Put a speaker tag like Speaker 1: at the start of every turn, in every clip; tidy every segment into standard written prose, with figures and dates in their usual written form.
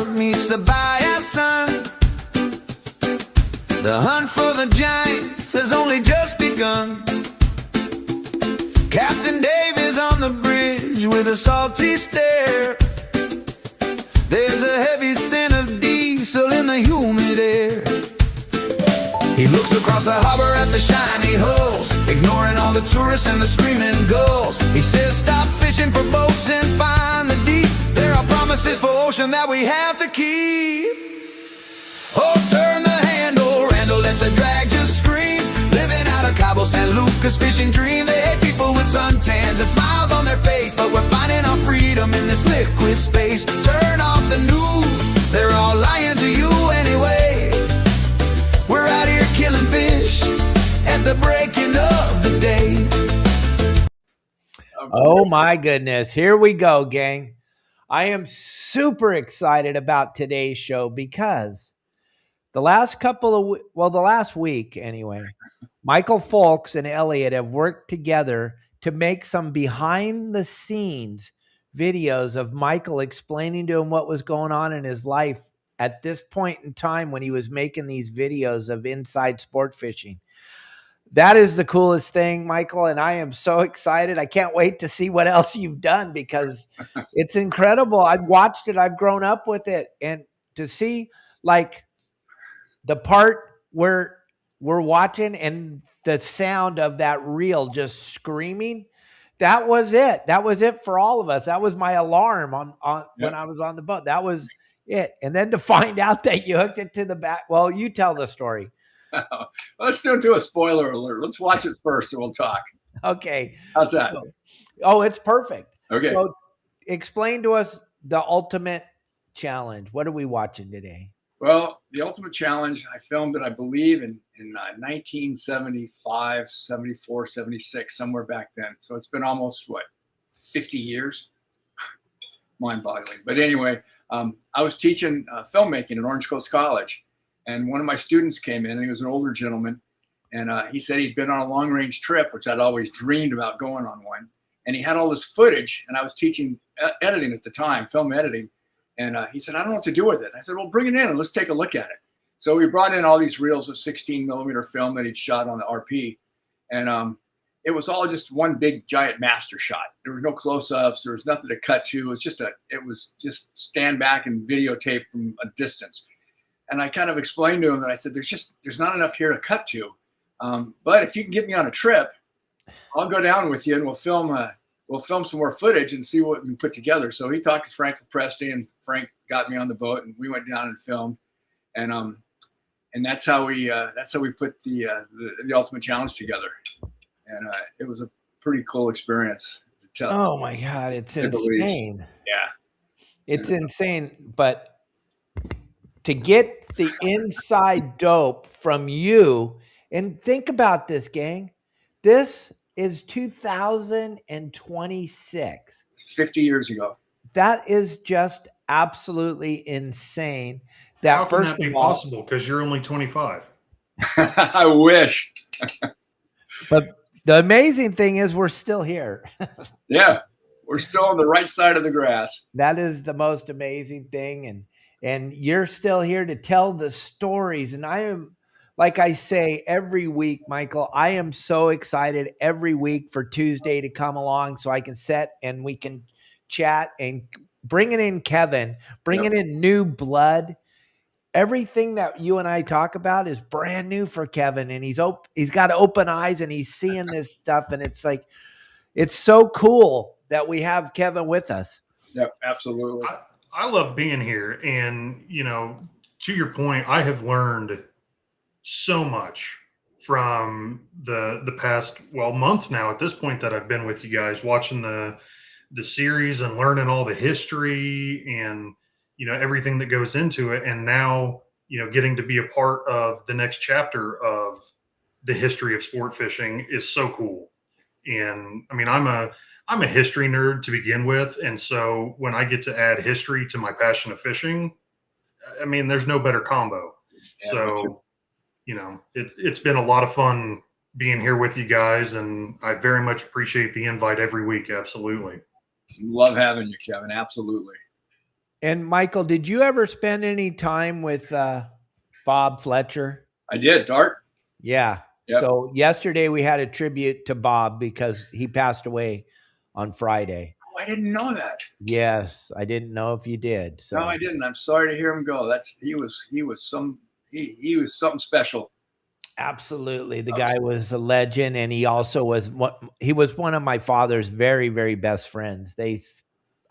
Speaker 1: Wharf meets the Bayou. The hunt for the giants has only just begun. Captain Dave is on the bridge with a salty stare. There's a heavy scent of diesel in the humid air. He looks across the harbor at the shiny hulls, ignoring all the tourists and the screaming gulls. He says, stop fishing for boats and find the deep. There are promises for ocean that we have to keep. Oh, turn the handle, Randall, let the drag just scream. Living out of Cabo San Lucas fishing dream. They hate people with suntans and smiles on their face, but we're finding our freedom in this liquid space. Turn off the news, they're all lying to you anyway. We're out here killing fish at the breaking of the day.
Speaker 2: Oh my goodness. Here we go, gang. I am super excited about today's show because the last week anyway, Michael Fowlkes and Elliot have worked together to make some behind the scenes videos of Michael explaining to him what was going on in his life at this point in time when he was making these videos of inside sport fishing. That is the coolest thing, Michael, and I am so excited. I can't wait to see what else you've done because it's incredible. I've watched it. I've grown up with it. And to see like the part where we're watching and the sound of that reel just screaming, that was it. That was it for all of us. That was my alarm on when I was on the boat. That was it. And then to find out that you hooked it to the back. Well, you tell the story.
Speaker 3: Let's don't do a spoiler alert. Let's watch it first and we'll talk.
Speaker 2: Okay.
Speaker 3: How's that?
Speaker 2: It's perfect. Okay. So explain to us the ultimate challenge. What are we watching today?
Speaker 3: Well, the ultimate challenge, I filmed it, I believe, in 1975, 74, 76, somewhere back then. So it's been almost, 50 years? Mind-boggling. But anyway, I was teaching filmmaking at Orange Coast College. And one of my students came in, and he was an older gentleman. And he said he'd been on a long-range trip, which I'd always dreamed about going on one. And he had all this footage, and I was teaching editing at the time, film editing. And he said, I don't know what to do with it. I said, well, bring it in and let's take a look at it. So we brought in all these reels of 16 millimeter film that he'd shot on the RP. And it was all just one big giant master shot. There were no close-ups. There was nothing to cut to. It was just stand back and videotape from a distance. And I kind of explained to him that I said, there's not enough here to cut to. But if you can get me on a trip, I'll go down with you and we'll film some more footage and see what we can put together. So he talked to Frank LoPreste, and Frank got me on the boat, and we went down and filmed. And that's how we put the ultimate challenge together. And it was a pretty cool experience.
Speaker 2: Oh my God, it's insane.
Speaker 3: Yeah,
Speaker 2: it's insane. But to get the inside dope from you, and think about this, gang. This is 2026.
Speaker 3: 50 years ago.
Speaker 2: That is just absolutely insane. That
Speaker 4: How can that be possible? Because you're only 25.
Speaker 3: I wish.
Speaker 2: But the amazing thing is we're still here.
Speaker 3: Yeah, we're still on the right side of the grass.
Speaker 2: That is the most amazing thing. And you're still here to tell the stories. And I am, like I say every week, Michael, I am so excited every week for Tuesday to come along so I can sit and we can chat and bringing in Kevin, bringing in new blood. Everything that you and I talk about is brand new for Kevin, and he's got open eyes and he's seeing this stuff. And it's like, it's so cool that we have Kevin with us.
Speaker 3: Yep, absolutely.
Speaker 4: I love being here. And, to your point, I have learned so much from the past, months now at this point that I've been with you guys, watching the series and learning all the history and, everything that goes into it. And now, getting to be a part of the next chapter of the history of sport fishing is so cool. And I mean, I'm a history nerd to begin with. And so when I get to add history to my passion of fishing, I mean, there's no better combo. Yeah, so, it's been a lot of fun being here with you guys. And I very much appreciate the invite every week. Absolutely.
Speaker 3: Love having you, Kevin. Absolutely.
Speaker 2: And Michael, did you ever spend any time with Bob Fletcher?
Speaker 3: I did, Dart.
Speaker 2: Yeah.
Speaker 3: Yep.
Speaker 2: So yesterday we had a tribute to Bob because he passed away on Friday.
Speaker 3: Oh, I didn't know that.
Speaker 2: Yes, I didn't know if you did. So
Speaker 3: No, I didn't. I'm sorry to hear him go. He was something special.
Speaker 2: absolutely, the guy was a legend, and he also was one of my father's very, very best friends. They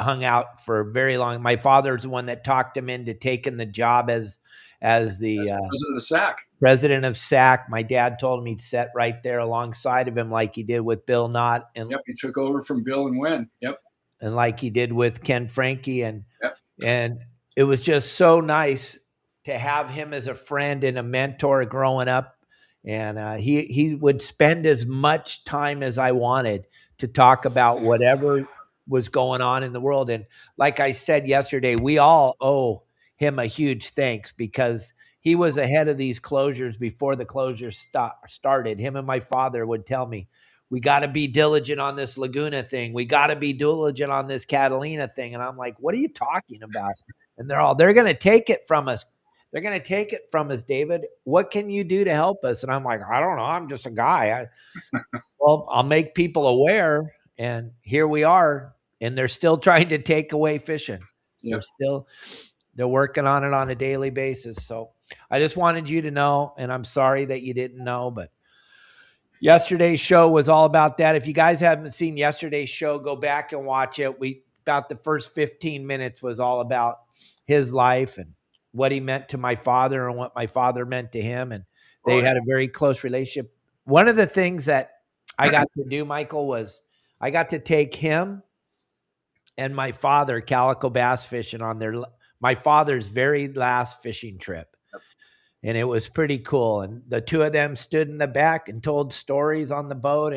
Speaker 2: hung out for very long. My father's the one that talked him into taking the job as the
Speaker 3: President of SAC.
Speaker 2: president of SAC. My dad told him he'd sit right there alongside of him, like he did with Bill Knott, and
Speaker 3: Yep, he took over from Bill and Wynn. Yep,
Speaker 2: and like he did with Ken Frankie, and
Speaker 3: yep.
Speaker 2: and it was just so nice to have him as a friend and a mentor growing up. And he would spend as much time as I wanted to talk about whatever was going on in the world. And like I said yesterday, we all owe him a huge thanks because he was ahead of these closures before the closures started. Him and my father would tell me, we got to be diligent on this Laguna thing. We got to be diligent on this Catalina thing. And I'm like, what are you talking about? And they're going to take it from us. They're going to take it from us, David. What can you do to help us? And I'm like, I don't know. I'm just a guy. Well, I'll make people aware. And here we are. And they're still trying to take away fishing.
Speaker 3: Yep.
Speaker 2: They're working on it on a daily basis. So I just wanted you to know, and I'm sorry that you didn't know, but yesterday's show was all about that. If you guys haven't seen yesterday's show, go back and watch it. About the first 15 minutes was all about his life and what he meant to my father and what my father meant to him. And they had a very close relationship. One of the things that I got to do, Michael, was I got to take him and my father calico bass fishing on my father's very last fishing trip. And it was pretty cool. And the two of them stood in the back and told stories on the boat.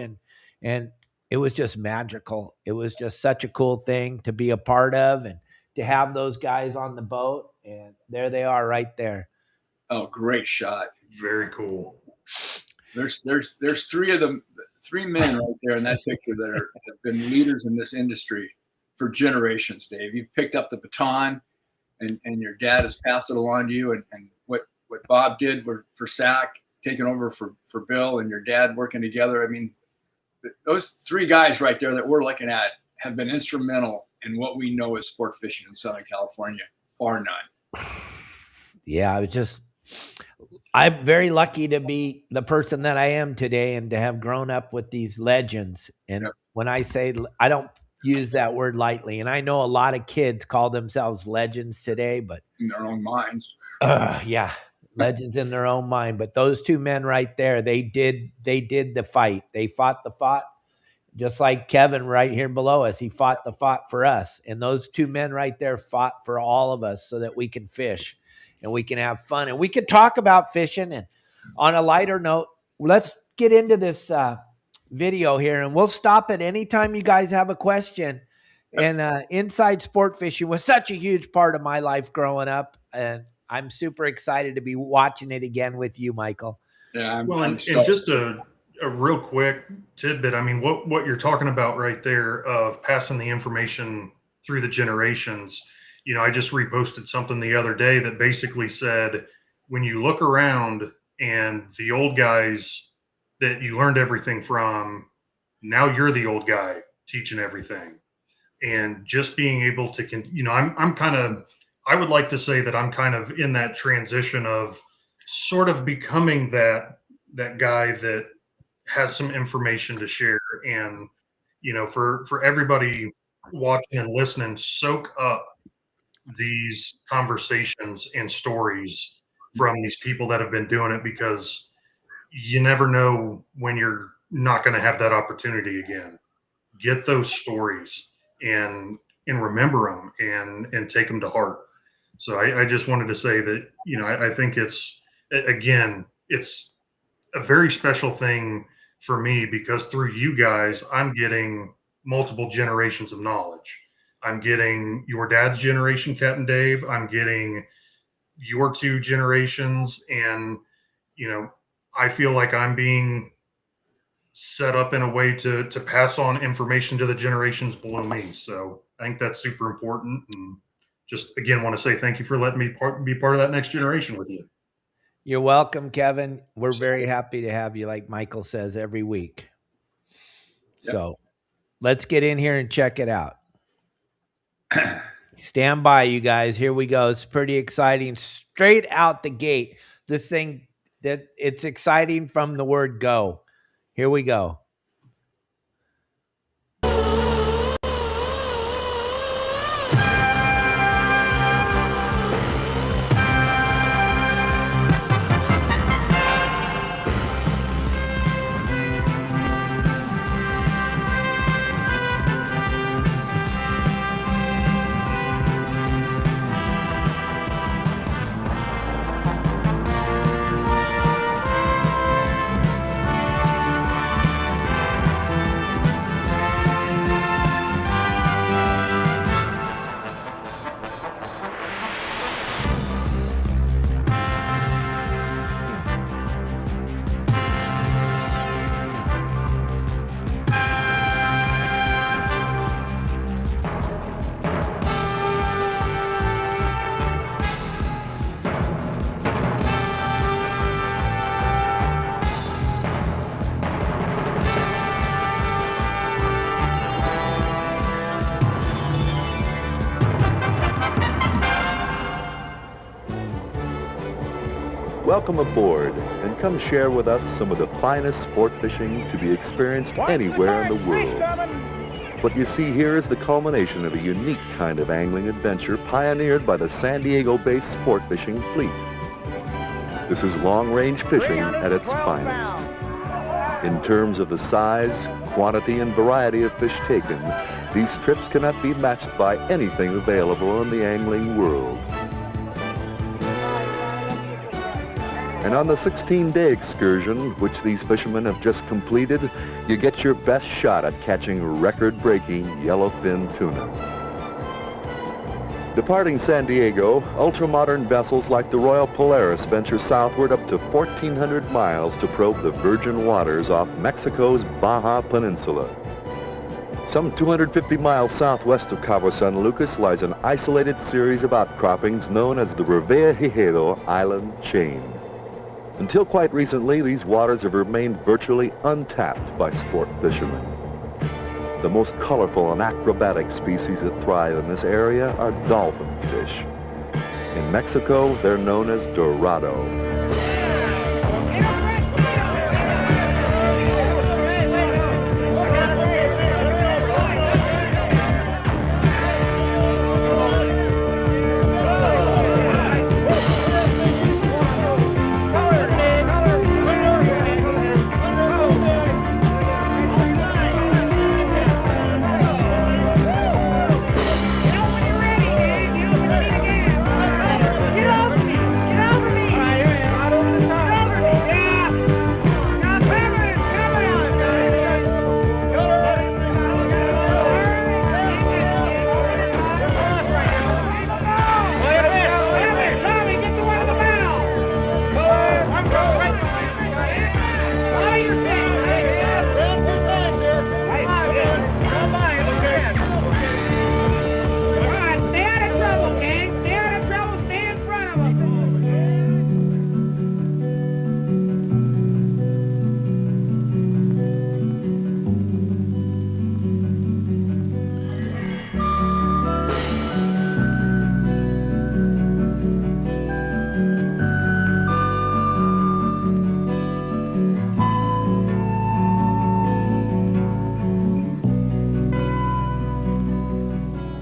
Speaker 2: And it was just magical. It was just such a cool thing to be a part of and to have those guys on the boat. And there they are right there.
Speaker 3: Oh, great shot.
Speaker 4: Very cool.
Speaker 3: There's three of them, three men right there in that picture that have been leaders in this industry for generations, Dave. You've picked up the baton and your dad has passed it along to you. And what Bob did for SAC, taking over for Bill and your dad working together. I mean, those three guys right there that we're looking at have been instrumental in what we know as sport fishing in Southern California, bar none.
Speaker 2: Yeah, I'm very lucky to be the person that I am today and to have grown up with these legends. And when I say, I don't use that word lightly. And I know a lot of kids call themselves legends today, but
Speaker 3: in their own minds.
Speaker 2: Yeah. Legends in their own mind. But those two men right there, they did the fight. They fought the fight, just like Kevin right here below us. He fought the fight for us. And those two men right there fought for all of us so that we can fish and we can have fun and we can talk about fishing. And on a lighter note, let's get into this video here, and we'll stop at any time you guys have a question. And inside sport fishing was such a huge part of my life growing up, and I'm super excited to be watching it again with you, Michael.
Speaker 3: Yeah,
Speaker 4: and just a real quick tidbit. I mean, what you're talking about right there of passing the information through the generations. You know, I just reposted something the other day that basically said, when you look around and the old guys that you learned everything from, now you're the old guy teaching everything. And just being able to, you know, I'm kind of, I would like to say that I'm kind of in that transition of sort of becoming that guy that has some information to share. And, you know, for everybody watching and listening, soak up these conversations and stories from these people that have been doing it, because you never know when you're not going to have that opportunity again. Get those stories and remember them and take them to heart. So I just wanted to say that, you know, I think it's a very special thing for me, because through you guys, I'm getting multiple generations of knowledge. I'm getting your dad's generation, Captain Dave. I'm getting your two generations. And, you know, I feel like I'm being set up in a way to pass on information to the generations below me. So I think that's super important. And just again want to say thank you for letting me be part of that next generation with you.
Speaker 2: You're welcome, Kevin. We're very happy to have you, like Michael says, every week.
Speaker 3: Yep.
Speaker 2: So let's get in here and check it out. Stand by, you guys. Here we go. It's pretty exciting. Straight out the gate. This thing, that it's exciting from the word go. Here we go.
Speaker 5: Welcome aboard, and come share with us some of the finest sport fishing to be experienced anywhere in the world. What you see here is the culmination of a unique kind of angling adventure pioneered by the San Diego-based sport fishing fleet. This is long-range fishing at its finest. In terms of the size, quantity, and variety of fish taken, these trips cannot be matched by anything available in the angling world. And on the 16-day excursion, which these fishermen have just completed, you get your best shot at catching record-breaking yellowfin tuna. Departing San Diego, ultra-modern vessels like the Royal Polaris venture southward up to 1,400 miles to probe the virgin waters off Mexico's Baja Peninsula. Some 250 miles southwest of Cabo San Lucas lies an isolated series of outcroppings known as the Revejigedo Island Chain. Until quite recently, these waters have remained virtually untapped by sport fishermen. The most colorful and acrobatic species that thrive in this area are dolphin fish. In Mexico, they're known as dorado.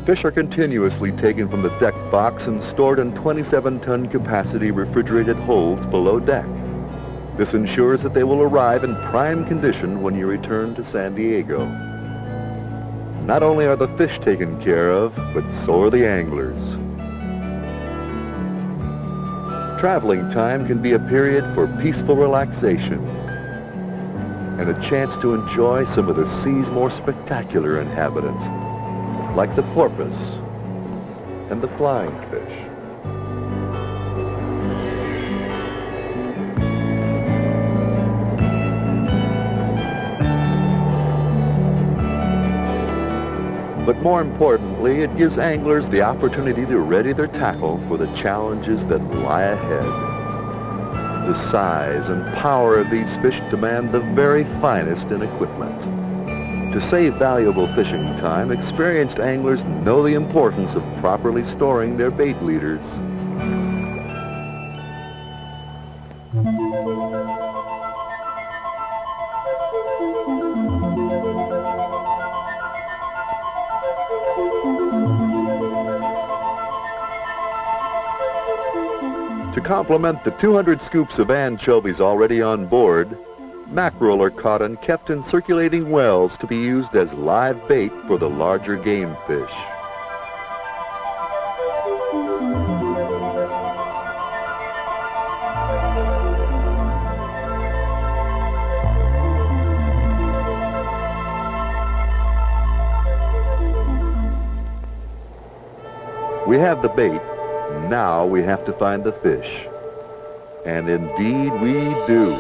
Speaker 5: Fish are continuously taken from the deck box and stored in 27-ton capacity refrigerated holds below deck. This ensures that they will arrive in prime condition when you return to San Diego. Not only are the fish taken care of, but so are the anglers. Traveling time can be a period for peaceful relaxation and a chance to enjoy some of the sea's more spectacular inhabitants, like the porpoise and the flying fish. But more important, Ultimately, it gives anglers the opportunity to ready their tackle for the challenges that lie ahead. The size and power of these fish demand the very finest in equipment. To save valuable fishing time, experienced anglers know the importance of properly storing their bait leaders. To complement the 200 scoops of anchovies already on board, mackerel are caught and kept in circulating wells to be used as live bait for the larger game fish. We have the bait. Now we have to find the fish. And indeed we do.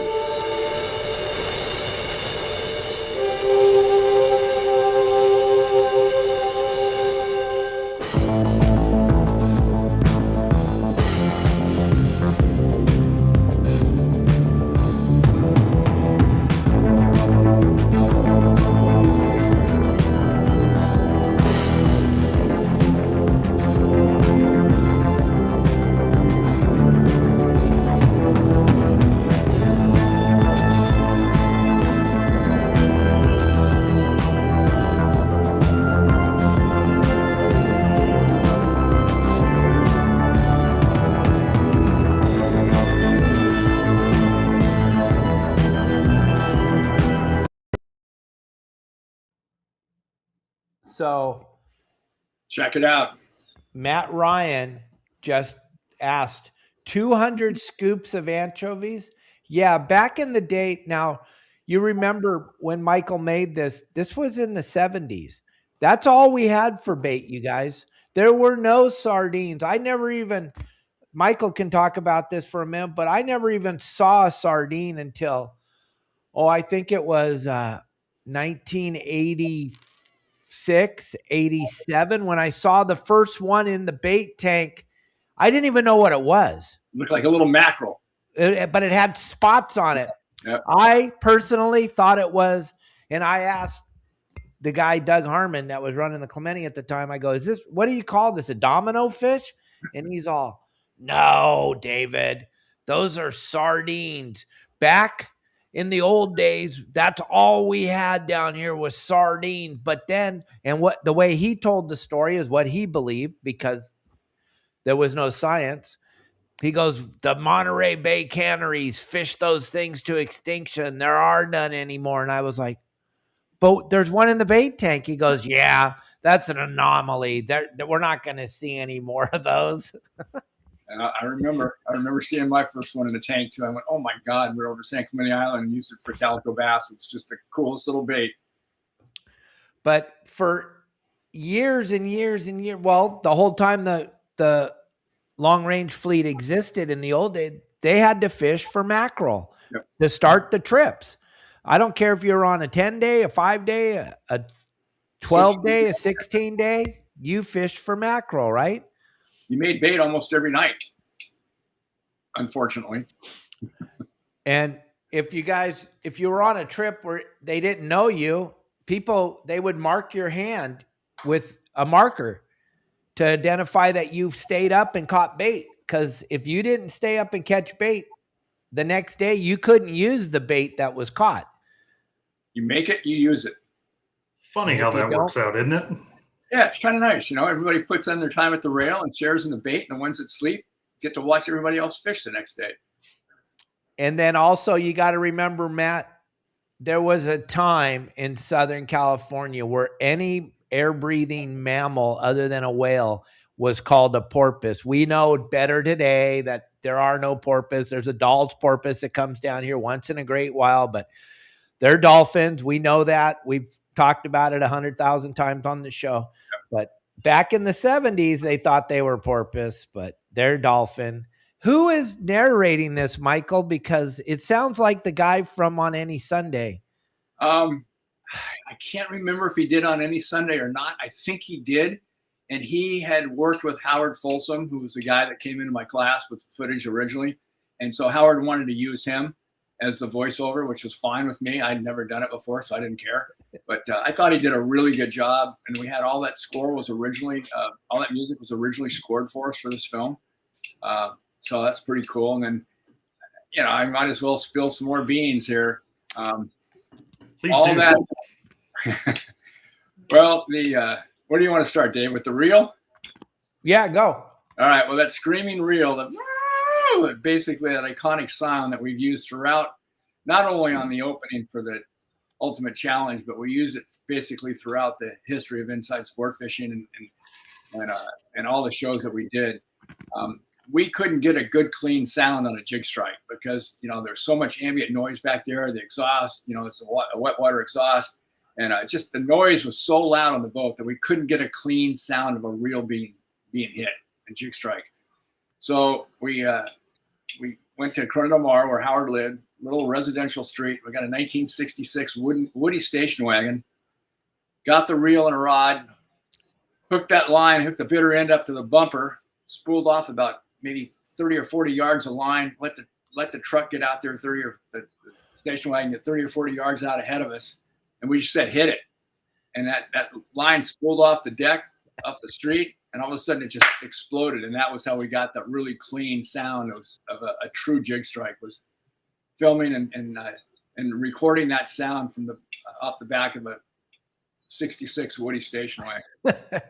Speaker 2: So
Speaker 3: Check it out.
Speaker 2: Matt Ryan just asked 200 scoops of anchovies. Yeah, back in the day. Now, you remember when Michael made this was in the 70s. That's all we had for bait, you guys. There were no sardines. Michael can talk about this for a minute, but I never even saw a sardine until, I think it was 1986, 87, when I saw the first one in the bait tank. I didn't even know what it was.
Speaker 3: It looked like a little mackerel.
Speaker 2: But it had spots on it.
Speaker 3: Yep.
Speaker 2: I personally thought it was, and I asked the guy, Doug Harmon, that was running the Clemente at the time, I go, what do you call this, a domino fish? And he's all, no, David, those are sardines. Back in the old days, that's all we had down here was sardines. But then, the way he told the story is what he believed, because there was no science. He goes, the Monterey Bay canneries fished those things to extinction. There are none anymore. And I was like, but there's one in the bait tank. He goes, yeah, that's an anomaly. We're not going to see any more of those.
Speaker 3: I remember seeing my first one in the tank too. I went, oh my God, we're over San Clemente Island and used it for calico bass. It's just the coolest little bait.
Speaker 2: But for years and years and years, the whole time the long range fleet existed in the old days, they had to fish for mackerel to start the trips. I don't care if you're on a 10-day, a 5-day, a 12-day, a 16-day, you fished for mackerel, right?
Speaker 3: You made bait almost every night, unfortunately.
Speaker 2: And if you were on a trip where they didn't know you, they would mark your hand with a marker to identify that you stayed up and caught bait. Because if you didn't stay up and catch bait, the next day you couldn't use the bait that was caught.
Speaker 3: You make it, you use it.
Speaker 4: Funny how that works out, isn't it?
Speaker 3: Yeah, it's kind of nice. Everybody puts in their time at the rail and shares in the bait, and the ones that sleep get to watch everybody else fish the next day.
Speaker 2: And then also you got to remember, Matt, there was a time in Southern California where any air-breathing mammal other than a whale was called a porpoise. We know better today that there are no porpoise. There's a Dahl's porpoise that comes down here once in a great while, but they're dolphins. We know that. We've talked about it 100,000 times on the show. But back in the 70s, they thought they were porpoise, but they're dolphin. Who is narrating this, Michael? Because it sounds like the guy from On Any Sunday.
Speaker 3: I can't remember if he did On Any Sunday or not. I think he did. and he had worked with Howard Folsom, who was the guy that came into my class with the footage originally. And so Howard wanted to use him as the voiceover, which was fine with me. I'd never done it before, so I didn't care. But I thought he did a really good job. And we had all that score was originally, all that music was originally scored for us for this film. So that's pretty cool. And then, you know, I might as well spill some more beans here.
Speaker 4: Please
Speaker 3: all
Speaker 4: do.
Speaker 3: That. Well, where do you want to start, Dave? With the reel?
Speaker 2: Yeah, go.
Speaker 3: All right. Well, that screaming reel, basically that iconic sound that we've used throughout, not only on the opening for the Ultimate Challenge, but we use it basically throughout the history of Inside Sport Fishing and all the shows that we did. We couldn't get a good, clean sound on a jig strike because, you know, there's so much ambient noise back there. The exhaust, you know, it's a wet water exhaust. And it's just the noise was so loud on the boat that we couldn't get a clean sound of a reel being hit, a jig strike. So we went to Corona del Mar where Howard lived, little residential street. We got a 1966 Woody station wagon, got the reel and a rod, hooked that line, hooked the bitter end up to the bumper, spooled off about maybe 30 or 40 yards of line, let the truck get out there 30 or the station wagon get 30 or 40 yards out ahead of us. And we just said, hit it. And that line spooled off the deck, off the street. And all of a sudden it just exploded. And that was how we got that really clean sound of a true jig strike, was filming and recording that sound from off the back of a 66 Woody station wagon.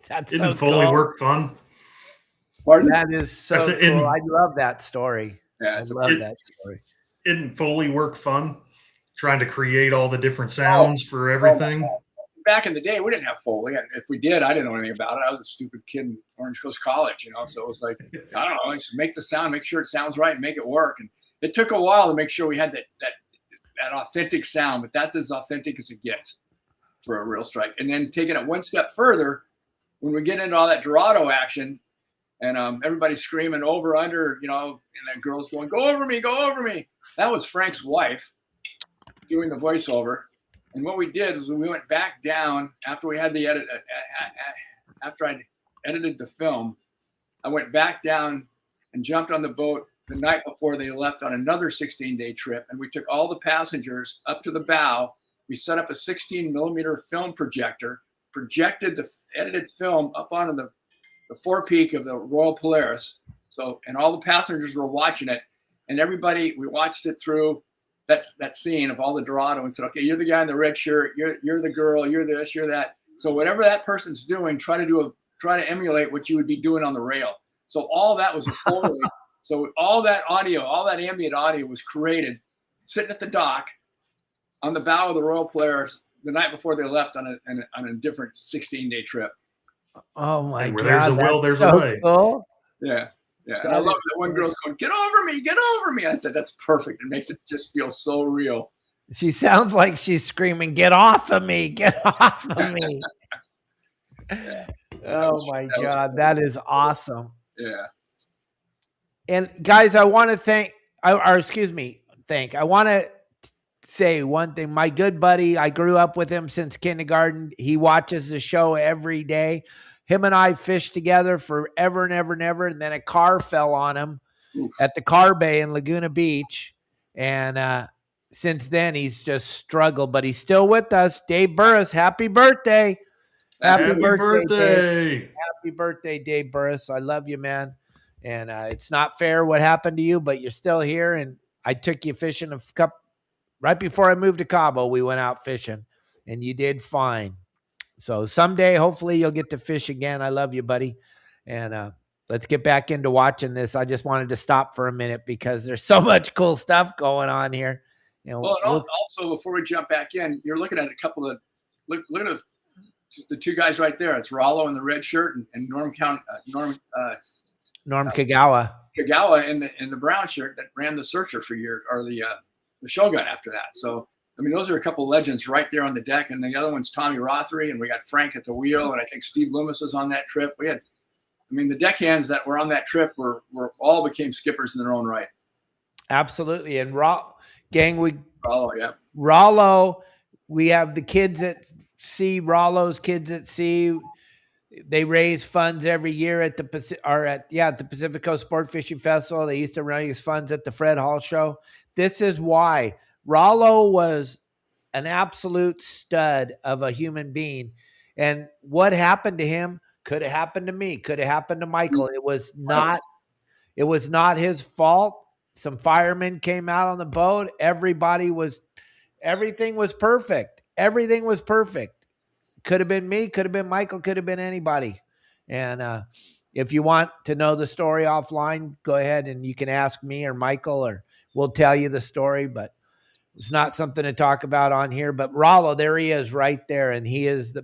Speaker 2: That's
Speaker 4: Isn't
Speaker 2: so
Speaker 4: Foley
Speaker 2: cool.
Speaker 4: work fun?
Speaker 3: Pardon?
Speaker 2: That is so
Speaker 4: I said,
Speaker 2: cool. I love that story.
Speaker 3: Yeah,
Speaker 2: I
Speaker 3: it's
Speaker 2: love that story.
Speaker 4: Isn't Foley work fun? Trying to create all the different sounds for everything.
Speaker 3: Back in the day, we didn't have Foley. If we did, I didn't know anything about it. I was a stupid kid in Orange Coast College, you know. So it was like, I don't know, just make the sound, make sure it sounds right, and make it work. And it took a while to make sure we had that authentic sound, but that's as authentic as it gets for a reel strike. And then taking it one step further, when we get into all that Dorado action, and everybody's screaming over, under, you know, and that girl's going, go over me, go over me. That was Frank's wife doing the voiceover. And what we did was we went back down after we had the edit. After I edited the film, I went back down and jumped on the boat the night before they left on another 16-day trip. And we took all the passengers up to the bow. We set up a 16-millimeter film projector, projected the edited film up onto the forepeak of the Royal Polaris. So, and all the passengers were watching it, and everybody, we watched it through that scene of all the Dorado and said, okay, you're the guy in the red shirt, you're the girl, you're this, you're that. So whatever that person's doing, try to emulate what you would be doing on the rail. So all that was a Foley. So all that audio, all that ambient audio was created sitting at the dock on the bow of the Royal Polaris the night before they left on a different 16-day trip.
Speaker 2: Oh my God.
Speaker 4: There's a will, there's a way.
Speaker 2: Cool.
Speaker 3: Yeah. Yeah. And I love that one girl's going, get over me, get over me. I said, that's perfect. It makes it just feel so real.
Speaker 2: She sounds like she's screaming, get off of me, get off of me.
Speaker 3: Yeah.
Speaker 2: Oh my God. That is awesome.
Speaker 3: Yeah.
Speaker 2: And guys, I want to I want to say one thing. My good buddy, I grew up with him since kindergarten. He watches the show every day. Him and I fished together forever and ever and ever. And then a car fell on him at the car bay in Laguna Beach. And since then, he's just struggled, but he's still with us. Dave Burris, happy birthday. Happy birthday. Dave. Happy birthday, Dave Burris. I love you, man. And it's not fair what happened to you, but you're still here. And I took you fishing right before I moved to Cabo. We went out fishing, and you did fine. So someday, hopefully, you'll get to fish again. I love you, buddy. And let's get back into watching this. I just wanted to stop for a minute because there's so much cool stuff going on here. You know,
Speaker 3: well, and also, before we jump back in, you're looking at a couple of look at the two guys right there. It's Rollo in the red shirt and Norm
Speaker 2: Kagawa.
Speaker 3: Kagawa in the brown shirt that ran the Searcher for years, or the Shogun after that. So I mean, those are a couple of legends right there on the deck. And the other one's Tommy Rothery, and we got Frank at the wheel, and I think Steve Loomis was on that trip. The deckhands that were on that trip were all became skippers in their own right.
Speaker 2: Absolutely. And Rollo, we have the kids at sea, Rollo's kids at sea. They raise funds every year at the Pacific Coast Sport Fishing Festival. They used to raise funds at the Fred Hall Show. This is why Rollo was an absolute stud of a human being. And what happened to him could have happened to me, could have happened to Michael. It was not his fault. Some firemen came out on the boat. Everything was perfect. Everything was perfect. Could have been me, could have been Michael, could have been anybody. And if you want to know the story offline, go ahead and you can ask me or Michael, or we'll tell you the story, but it's not something to talk about on here. But Rollo, there he is right there, and he is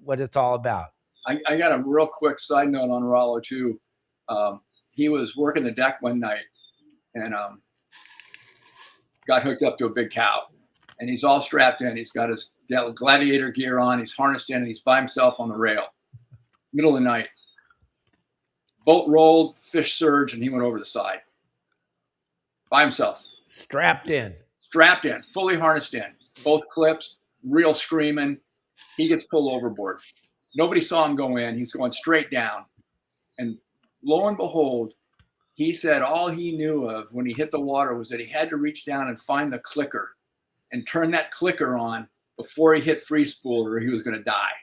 Speaker 2: what it's all about.
Speaker 3: I got a real quick side note on Rollo too. He was working the deck one night and got hooked up to a big cow, and he's all strapped in. He's got his gladiator gear on. He's harnessed in, and he's by himself on the rail. Middle of the night. Boat rolled, fish surged, and he went over the side. By himself.
Speaker 2: Strapped in,
Speaker 3: fully harnessed in. Both clips, real screaming. He gets pulled overboard. Nobody saw him go in. He's going straight down. And lo and behold, he said all he knew of when he hit the water was that he had to reach down and find the clicker and turn that clicker on before he hit free spool, or he was going to die.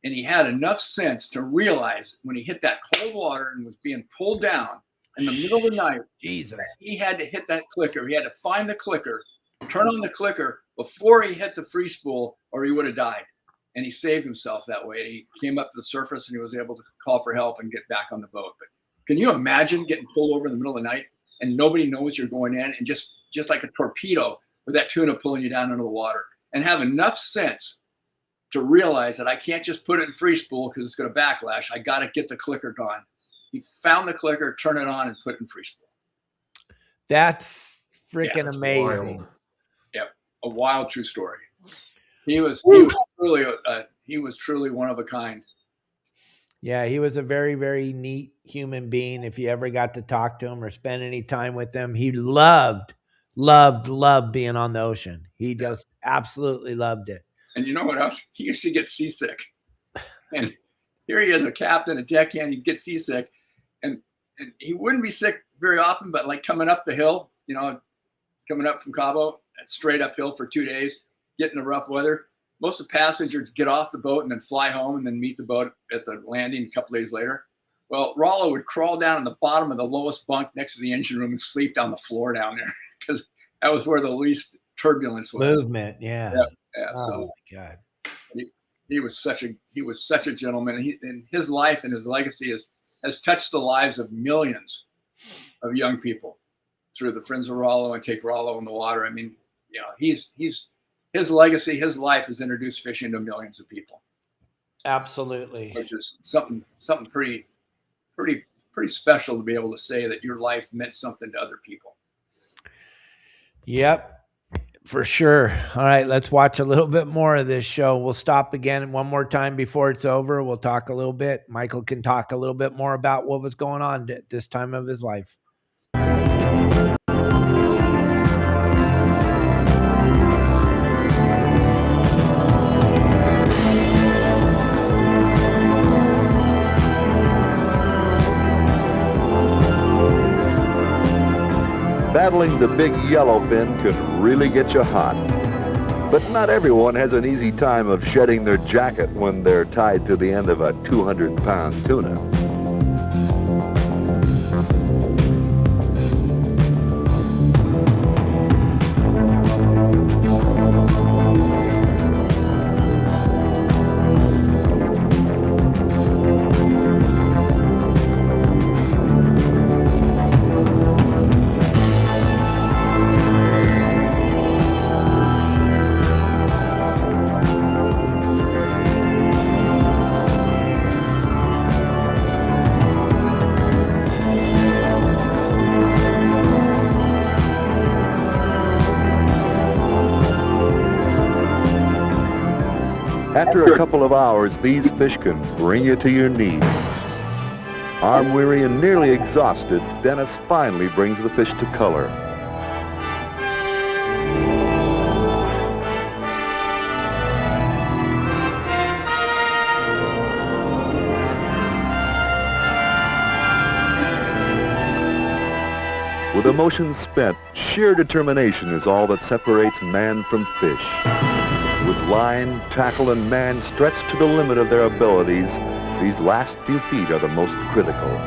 Speaker 3: And he had enough sense to realize when he hit that cold water and was being pulled down in the middle of the night,
Speaker 2: Jesus,
Speaker 3: he had to hit that clicker. He had to find the clicker, turn on the clicker before he hit the free spool, or he would have died. And he saved himself that way. He came up to the surface and he was able to call for help and get back on the boat. But can you imagine getting pulled over in the middle of the night and nobody knows you're going in, and just like a torpedo with that tuna pulling you down into the water, and have enough sense to realize that I can't just put it in free spool because it's going to backlash. I got to get the clicker gone. He found the clicker, turn it on, and put it in free spool.
Speaker 2: That's freaking amazing.
Speaker 4: Wild.
Speaker 3: Yep, a wild true story. He was truly one of a kind.
Speaker 2: Yeah, he was a very, very neat human being. If you ever got to talk to him or spend any time with him, he loved being on the ocean. He just absolutely loved it.
Speaker 3: And you know what else? He used to get seasick. And here he is, a captain, a deckhand. He'd get seasick. And he wouldn't be sick very often, but like coming up the hill, coming up from Cabo, straight uphill for 2 days, getting the rough weather. Most of the passengers get off the boat and then fly home and then meet the boat at the landing a couple days later. Well, Rollo would crawl down in the bottom of the lowest bunk next to the engine room and sleep down the floor down there because that was where the least turbulence was.
Speaker 2: Movement, yeah.
Speaker 3: So,
Speaker 2: oh my God.
Speaker 3: He was such a gentleman. And his life and his legacy has touched the lives of millions of young people through the Friends of Rollo and Take Rollo in the Water. I mean, he's his legacy, his life has introduced fishing to millions of people.
Speaker 2: Absolutely.
Speaker 3: Which is something pretty special to be able to say that your life meant something to other people.
Speaker 2: Yep, for sure. All right, let's watch a little bit more of this show. We'll stop again one more time before it's over. We'll talk a little bit. Michael can talk a little bit more about what was going on at this time of his life.
Speaker 5: Battling the big yellowfin can really get you hot. But not everyone has an easy time of shedding their jacket when they're tied to the end of a 200-pound tuna. After a couple of hours, these fish can bring you to your knees. Arm weary and nearly exhausted, Dennis finally brings the fish to color. With emotions spent, sheer determination is all that separates man from fish. With line, tackle, and man stretched to the limit of their abilities, these last few feet are the most critical.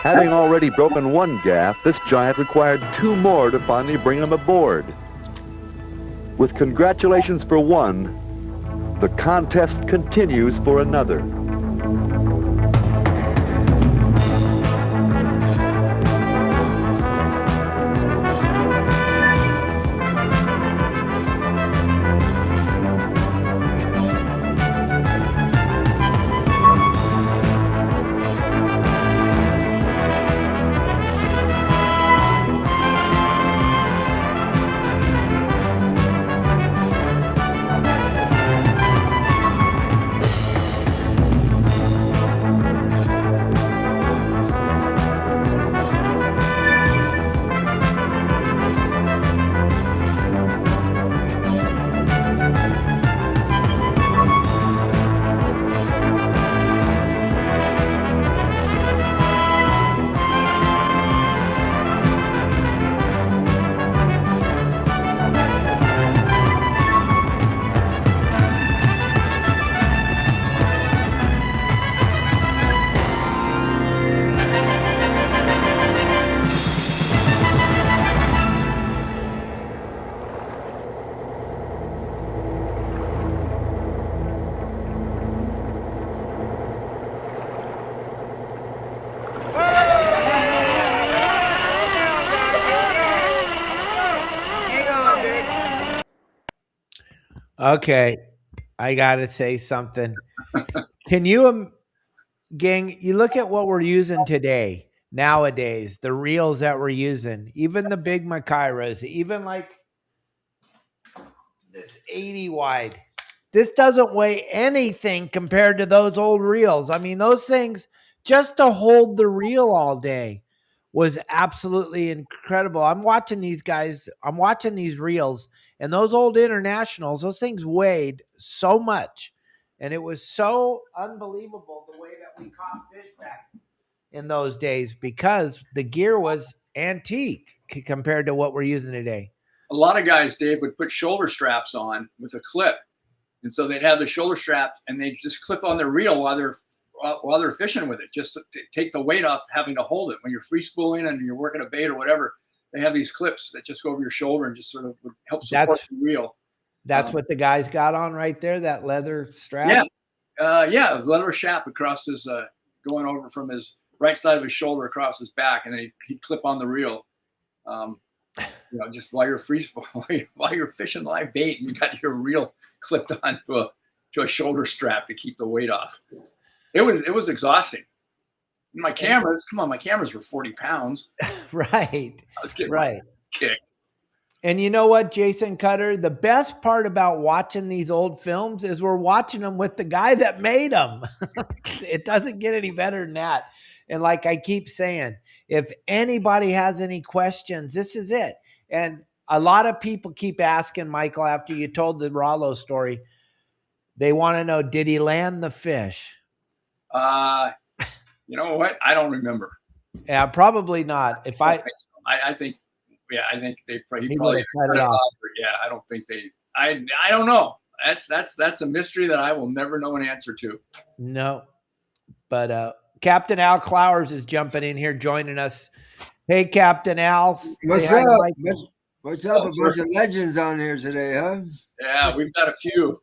Speaker 5: Having already broken one gaff, this giant required 2 more to finally bring him aboard. With congratulations for one, the contest continues for another.
Speaker 2: Okay, I gotta say something. Can you, gang? You look at what we're using today, nowadays. The reels that we're using, even the big Macairas, even like this 80 wide. This doesn't weigh anything compared to those old reels. I mean, those things just to hold the reel all day was absolutely incredible. I'm watching these guys. I'm watching these reels. And those old internationals, those things weighed so much. And it was so unbelievable the way that we caught fish back in those days because the gear was antique compared to what we're using today.
Speaker 3: A lot of guys, Dave, would put shoulder straps on with a clip. And so they'd have the shoulder strap and they'd just clip on their reel while they're fishing with it, just to take the weight off having to hold it. When you're free spooling and you're working a bait or whatever, they have these clips that just go over your shoulder and just sort of help support the reel.
Speaker 2: That's what the guy's got on right there, that leather strap?
Speaker 3: Yeah, his leather strap across his, going over from his right side of his shoulder across his back, and then he'd clip on the reel. Just while you're while you're fishing live bait, and you got your reel clipped onto a shoulder strap to keep the weight off. It was exhausting. My cameras were 40 pounds.
Speaker 2: Right.
Speaker 3: I was getting kicked.
Speaker 2: And you know what, Jason Cutter? The best part about watching these old films is we're watching them with the guy that made them. It doesn't get any better than that. And like I keep saying, if anybody has any questions, this is it. And a lot of people keep asking, Michael, after you told the Rollo story, they want to know, did he land the fish?
Speaker 3: You know what? I don't remember.
Speaker 2: Yeah, probably not.
Speaker 3: I think they probably cut it off. Yeah, I don't think they. I don't know. That's a mystery that I will never know an answer to.
Speaker 2: No, but Captain Al Clowers is jumping in here, joining us. Hey, Captain Al.
Speaker 6: What's up? What's up? A bunch of legends on here today, huh?
Speaker 3: Yeah, we've got a few.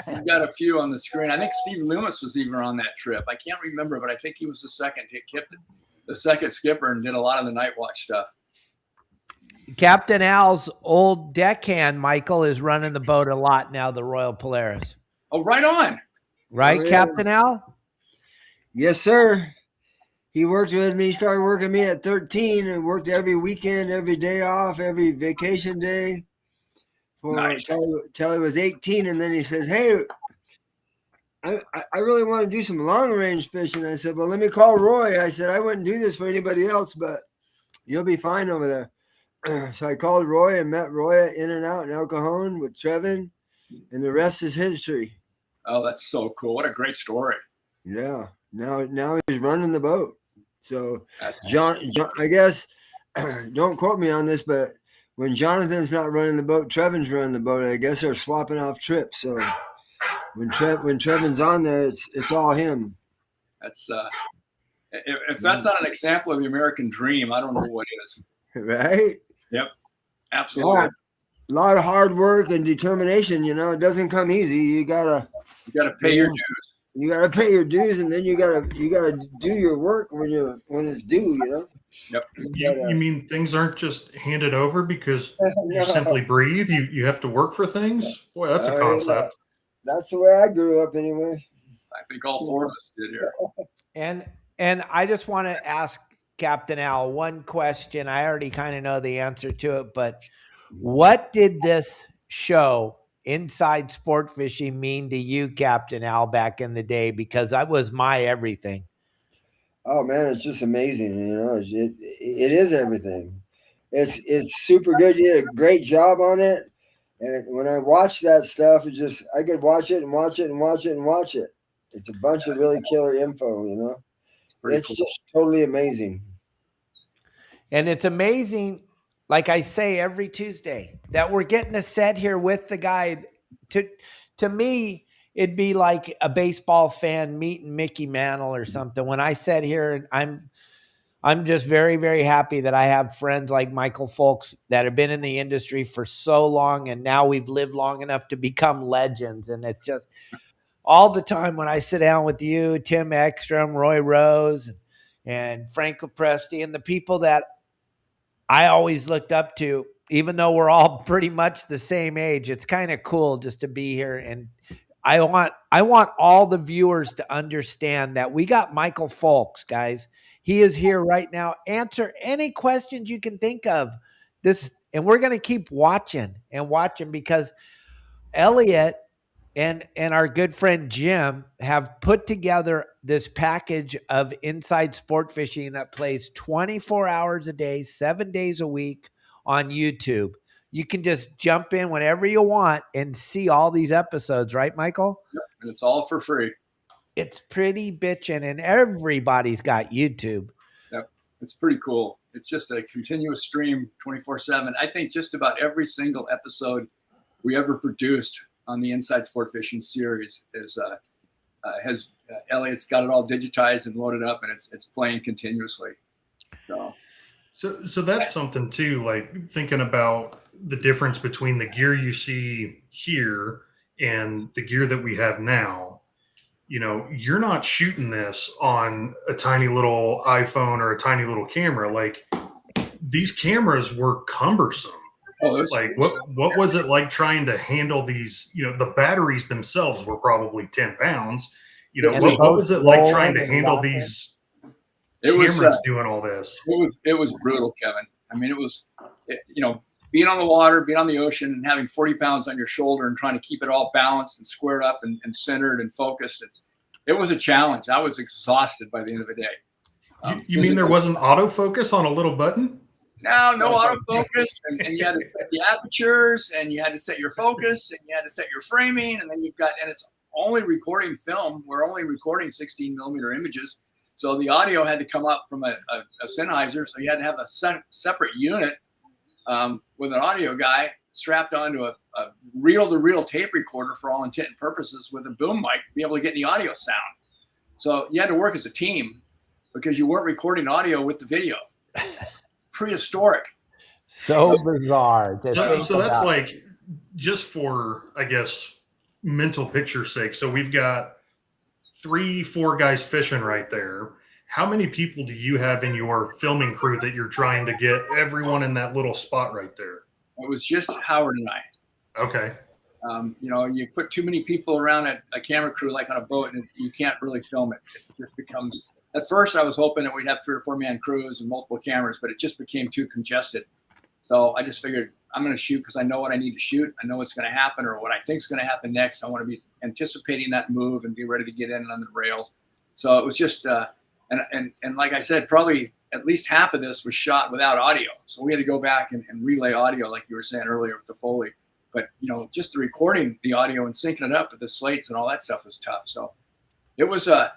Speaker 3: We've got a few on the screen. I think Steve Loomis was even on that trip. I can't remember, but I think he was the second skipper and did a lot of the night watch stuff.
Speaker 2: Captain Al's old deckhand, Michael, is running the boat a lot now, the Royal Polaris.
Speaker 3: Oh, right on.
Speaker 2: Right, oh, yeah. Captain Al?
Speaker 6: Yes, sir. He worked with me. He started working me at 13 and worked every weekend, every day off, every vacation day.
Speaker 3: Nice.
Speaker 6: Till he was 18, and then he says, hey, I really want to do some long-range fishing. I said, well, let me call Roy. I said, I wouldn't do this for anybody else, but You'll be fine over there. So I called Roy and met Roy at In-N-Out in El Cajon with Trevin, and the rest is history.
Speaker 3: Oh, that's so cool. What a great story.
Speaker 6: Yeah. Now he's running the boat. So John, I guess, don't quote me on this, but when Jonathan's not running the boat, Trevin's running the boat. I guess they're swapping off trips. So when Trevin's on there, it's all him.
Speaker 3: That's if that's not an example of the American dream, I don't know what is.
Speaker 6: Right?
Speaker 3: Yep. Absolutely.
Speaker 6: A lot of hard work and determination. It doesn't come easy. You gotta
Speaker 3: pay your dues.
Speaker 6: You gotta pay your dues, and then you gotta do your work when it's due.
Speaker 3: Yep.
Speaker 4: You mean things aren't just handed over because you simply breathe? You have to work for things? Boy, that's a concept.
Speaker 6: That's the way I grew up anyway.
Speaker 3: I think all four of us did here.
Speaker 2: And I just want to ask Captain Al one question. I already kind of know the answer to it, but what did this show, Inside Sport Fishing, mean to you, Captain Al, back in the day? Because that was my everything.
Speaker 6: Oh man, it's just amazing. It is everything. It's super good. You did a great job on it. And when I watch that stuff, I could watch it and watch it and watch it and watch it. It's a bunch of really killer info, It's cool. Just totally amazing.
Speaker 2: And it's amazing, like I say every Tuesday, that we're getting a set here with the guy. To me, it'd be like a baseball fan meeting Mickey Mantle or something. When I sat here, and I'm just very, very happy that I have friends like Michael Fowlkes that have been in the industry for so long, and now we've lived long enough to become legends. And it's just all the time when I sit down with you, Tim Ekstrom, Roy Rose, and Frank LoPreste, and the people that I always looked up to, even though we're all pretty much the same age. It's kind of cool just to be here. And I want all the viewers to understand that we got Michael Fowlkes, guys. He is here right now. Answer any questions you can think of. And we're going to keep watching because Elliot and our good friend Jim have put together this package of Inside Sport Fishing that plays 24 hours a day, 7 days a week on YouTube. You can just jump in whenever you want and see all these episodes, right, Michael?
Speaker 3: Yep. And it's all for free.
Speaker 2: It's pretty bitchin', and everybody's got YouTube.
Speaker 3: Yep. It's pretty cool. It's just a continuous stream 24/7. I think just about every single episode we ever produced on the Inside Sport Fishing series has Elliot's got it all digitized and loaded up, and it's playing continuously.
Speaker 4: So that's something too, like thinking about the difference between the gear you see here and the gear that we have now. You're not shooting this on a tiny little iPhone or a tiny little camera. Like, these cameras were cumbersome. Like, what was it like trying to handle these? The batteries themselves were probably 10 pounds. What was it like trying to handle these cameras doing all this?
Speaker 3: It was brutal, Kevin. I mean, being on the water, being on the ocean, and having 40 pounds on your shoulder and trying to keep it all balanced and squared up and centered and focused. It was a challenge. I was exhausted by the end of the day.
Speaker 4: You mean there wasn't autofocus on a little button?
Speaker 3: No autofocus, and you had to set the apertures, and you had to set your focus, and you had to set your framing, and then and it's only recording film. We're only recording 16 millimeter images, so the audio had to come up from a Sennheiser, so you had to have a separate unit with an audio guy strapped onto a reel-to-reel tape recorder for all intent and purposes with a boom mic to be able to get the audio sound. So you had to work as a team because you weren't recording audio with the video. Prehistoric.
Speaker 2: So bizarre.
Speaker 4: So that's like, just for, I guess, mental picture sake. So we've got 3-4 guys fishing right there. How many people do you have in your filming crew that you're trying to get everyone in that little spot right there?
Speaker 3: It was just Howard and I.
Speaker 4: Okay.
Speaker 3: You put too many people around a camera crew like on a boat, and you can't really film it. It just becomes. At first, I was hoping that we'd have 3 or 4 man crews and multiple cameras, but it just became too congested. So I just figured I'm going to shoot because I know what I need to shoot. I know what's going to happen or what I think is going to happen next. I want to be anticipating that move and be ready to get in on the rail. So it was just, and like I said, probably at least half of this was shot without audio. So we had to go back and relay audio, like you were saying earlier with the Foley. But, just the recording the audio and syncing it up with the slates and all that stuff was tough. So it was the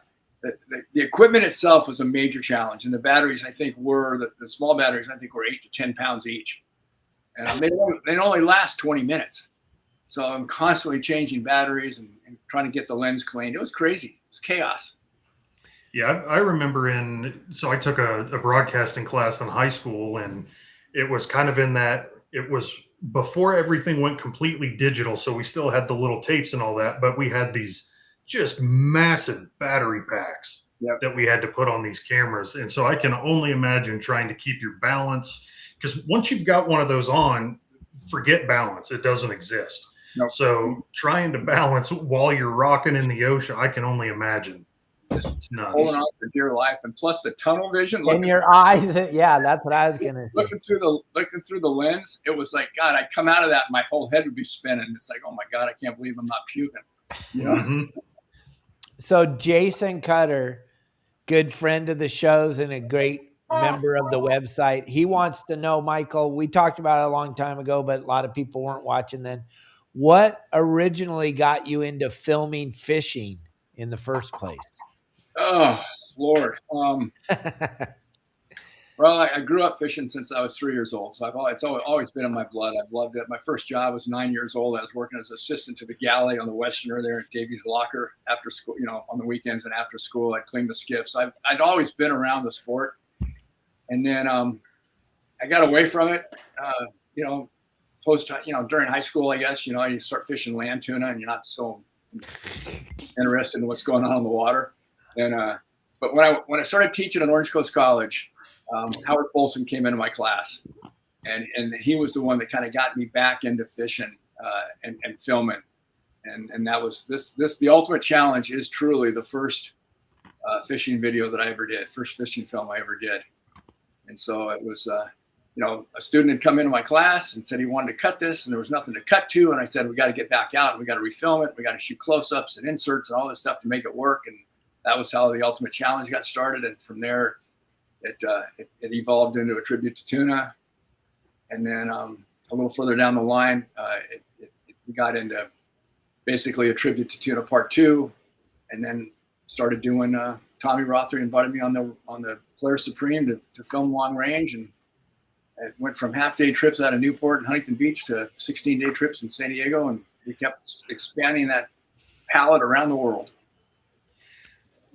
Speaker 3: equipment itself was a major challenge. And the batteries, I think, were the small batteries, I think, were 8 to 10 pounds each. And they only last 20 minutes. So I'm constantly changing batteries and trying to get the lens cleaned. It was crazy. It was chaos.
Speaker 4: Yeah, I remember so I took a broadcasting class in high school, and it was kind of in that it was before everything went completely digital. So we still had the little tapes and all that, but we had these just massive battery packs that we had to put on these cameras. And so I can only imagine trying to keep your balance, because once you've got one of those on, forget balance. It doesn't exist.
Speaker 3: Nope.
Speaker 4: So trying to balance while you're rocking in the ocean, I can only imagine. It's nuts.
Speaker 3: Holding on for dear life, and plus the tunnel vision.
Speaker 2: In your eyes, yeah, that's what I was gonna say.
Speaker 3: Looking through the lens, it was like, God, I'd come out of that and my whole head would be spinning. It's like, oh my God, I can't believe I'm not puking.
Speaker 4: Mm-hmm.
Speaker 2: So Jason Cutter, good friend of the shows and a great member of the website, he wants to know, Michael, we talked about it a long time ago, but a lot of people weren't watching then. What originally got you into filming fishing in the first place?
Speaker 3: Oh, Lord. Well, I grew up fishing since I was 3 years old. So it's always been in my blood. I've loved it. My first job was 9 years old. I was working as assistant to the galley on the Westerner there at Davies Locker after school, on the weekends and after school. I'd clean the skiffs. I'd always been around the sport. And then I got away from it, during high school, I guess, you start fishing land tuna and you're not so interested in what's going on in the water. And but when I started teaching at Orange Coast College, Howard Folsom came into my class, and he was the one that kind of got me back into fishing and filming, and that was the ultimate challenge is truly the first fishing video that I ever did, first fishing film I ever did, and so it was a student had come into my class and said he wanted to cut this, and there was nothing to cut to, and I said we got to get back out and we got to refilm it, we got to shoot close-ups and inserts and all this stuff to make it work, and that was how the ultimate challenge got started. And from there, it evolved into a tribute to tuna. And then a little further down the line, we got into basically a tribute to tuna part 2, and then started doing. Tommy Rothery invited me on the Polaris Supreme to film long range, and it went from half-day trips out of Newport and Huntington Beach to 16-day trips in San Diego, and we kept expanding that palette around the world.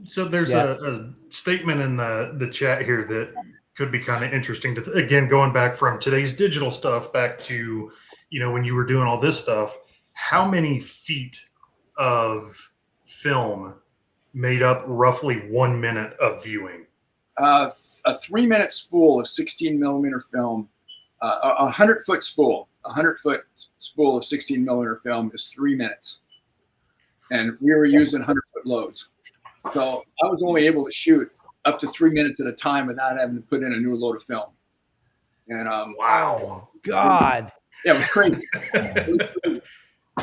Speaker 4: So there's a statement in the chat here that could be kind of interesting to, again, going back from today's digital stuff back to, when you were doing all this stuff, how many feet of film made up roughly 1 minute of viewing?
Speaker 3: A 3-minute spool of 16 millimeter film, a 100-foot spool, of 16 millimeter film is 3 minutes. And we were using 100-foot loads. So I was only able to shoot up to 3 minutes at a time without having to put in a new load of film. And
Speaker 2: wow, God,
Speaker 3: yeah, it was crazy.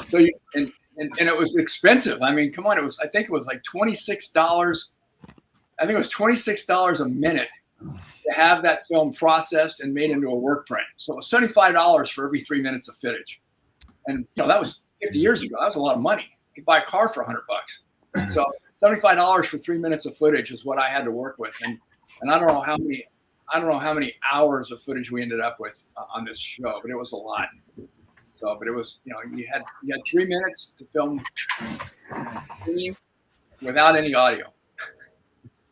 Speaker 3: So and it was expensive. I mean, come on, I think it was like $26. I think it was $26 a minute to have that film processed and made into a work print. So it was $75 for every 3 minutes of footage. And that was 50 years ago. That was a lot of money. You could buy a car for $100. So $75 for 3 minutes of footage is what I had to work with, and I don't know how many hours of footage we ended up with on this show, but it was a lot. So, but it was you had 3 minutes to film without any audio,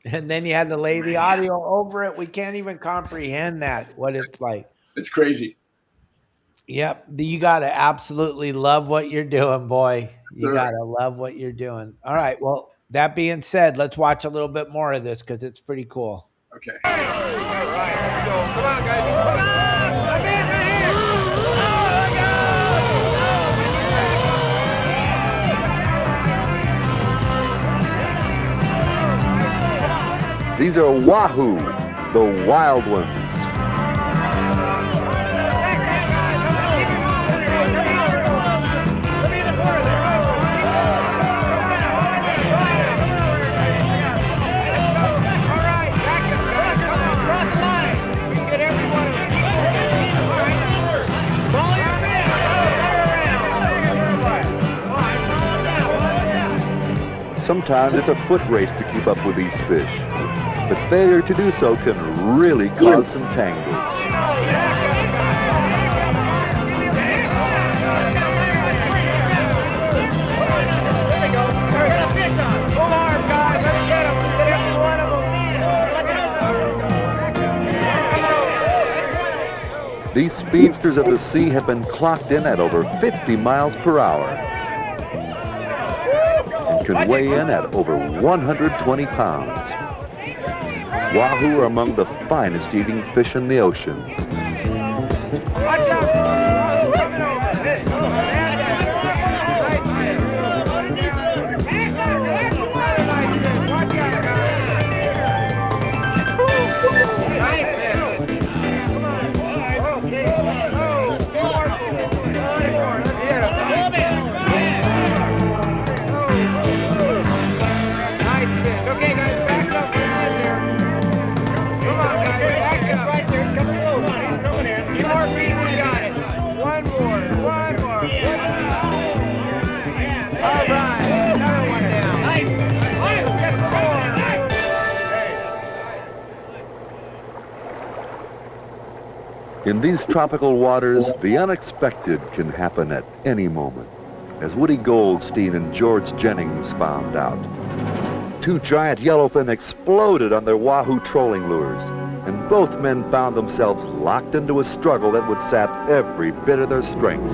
Speaker 2: and then you had to lay the audio over it. We can't even comprehend what it's like.
Speaker 3: It's crazy.
Speaker 2: Yep, you got to absolutely love what you're doing, boy. You
Speaker 3: Sure.
Speaker 2: got to love what you're doing. All right, well. That being said, let's watch a little bit more of this because it's pretty cool.
Speaker 3: Okay.
Speaker 7: All right, so come on, guys. Come on. I'm in right here.
Speaker 5: These are wahoo, the wild ones.
Speaker 7: All right, back up. Come on.
Speaker 5: Sometimes it's a foot race to keep up with these fish, but failure to do so can really cause some tangles. These speedsters of the sea have been clocked in at over 50 miles per hour and can weigh in at over 120 pounds. Wahoo are among the finest eating fish in the ocean. In these tropical waters, the unexpected can happen at any moment, as Woody Goldstein and George Jennings found out. Two giant yellowfin exploded on their Wahoo trolling lures, and both men found themselves locked into a struggle that would sap every bit of their strength.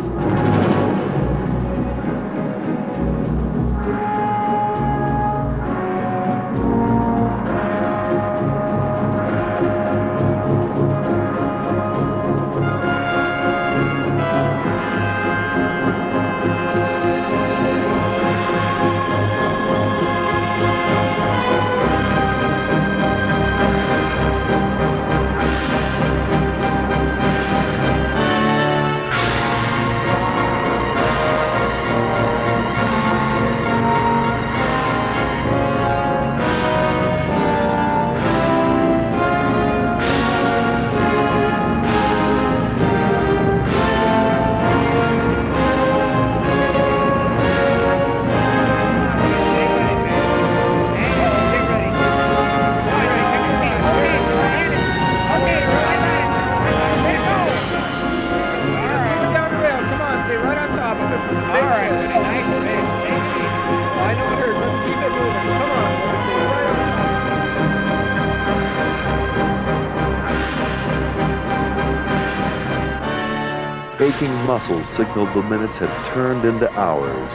Speaker 5: Aching muscles signaled the minutes had turned into hours.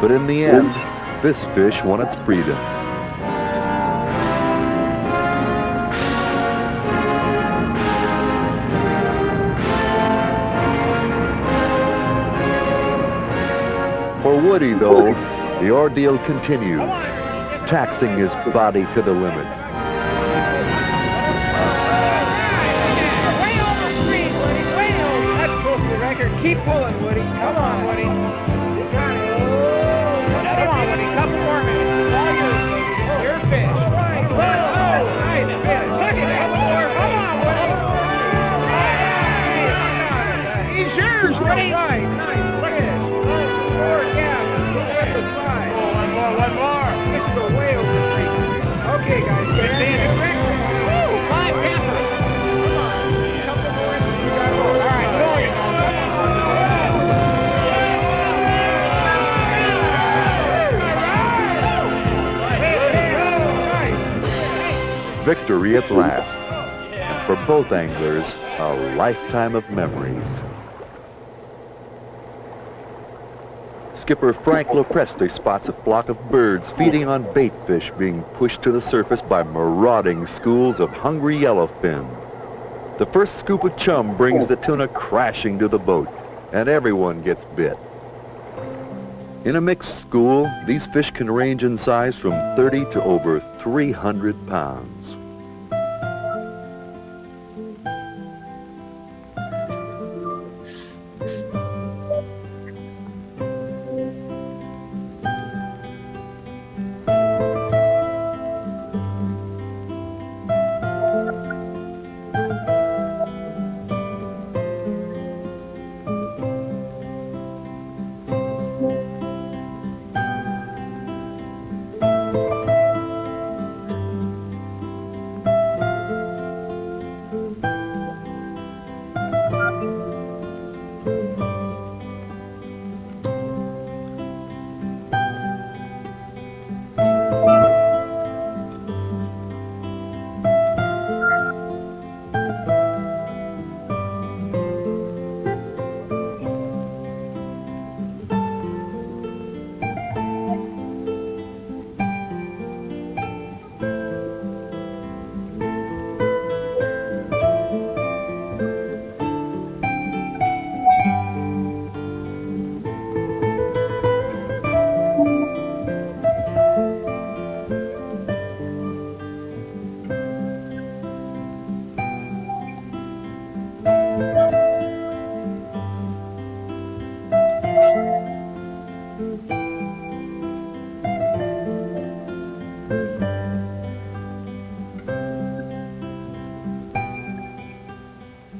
Speaker 5: But in the end, this fish won its freedom. For Woody, though, the ordeal continues, taxing his body to the limit.
Speaker 7: Keep pulling, Woody. Come on, Woody. You got it. Come on, Woody. Couple more minutes. It's all yours, baby. Your fish. Oh, nice fish. Look at that. Come on, Woody. He's yours, Woody. Nice. Look at this. Forward, yeah. Look at the side. One more. This is a way over the creek. Okay, guys. Get in. Five campers. Come on. Couple more. You got it. All right.
Speaker 5: Victory at last, and for both anglers, a lifetime of memories. Skipper Frank LoPreste spots a flock of birds feeding on bait fish being pushed to the surface by marauding schools of hungry yellowfin. The first scoop of chum brings the tuna crashing to the boat, and everyone gets bit. In a mixed school, these fish can range in size from 30 to over 300 pounds.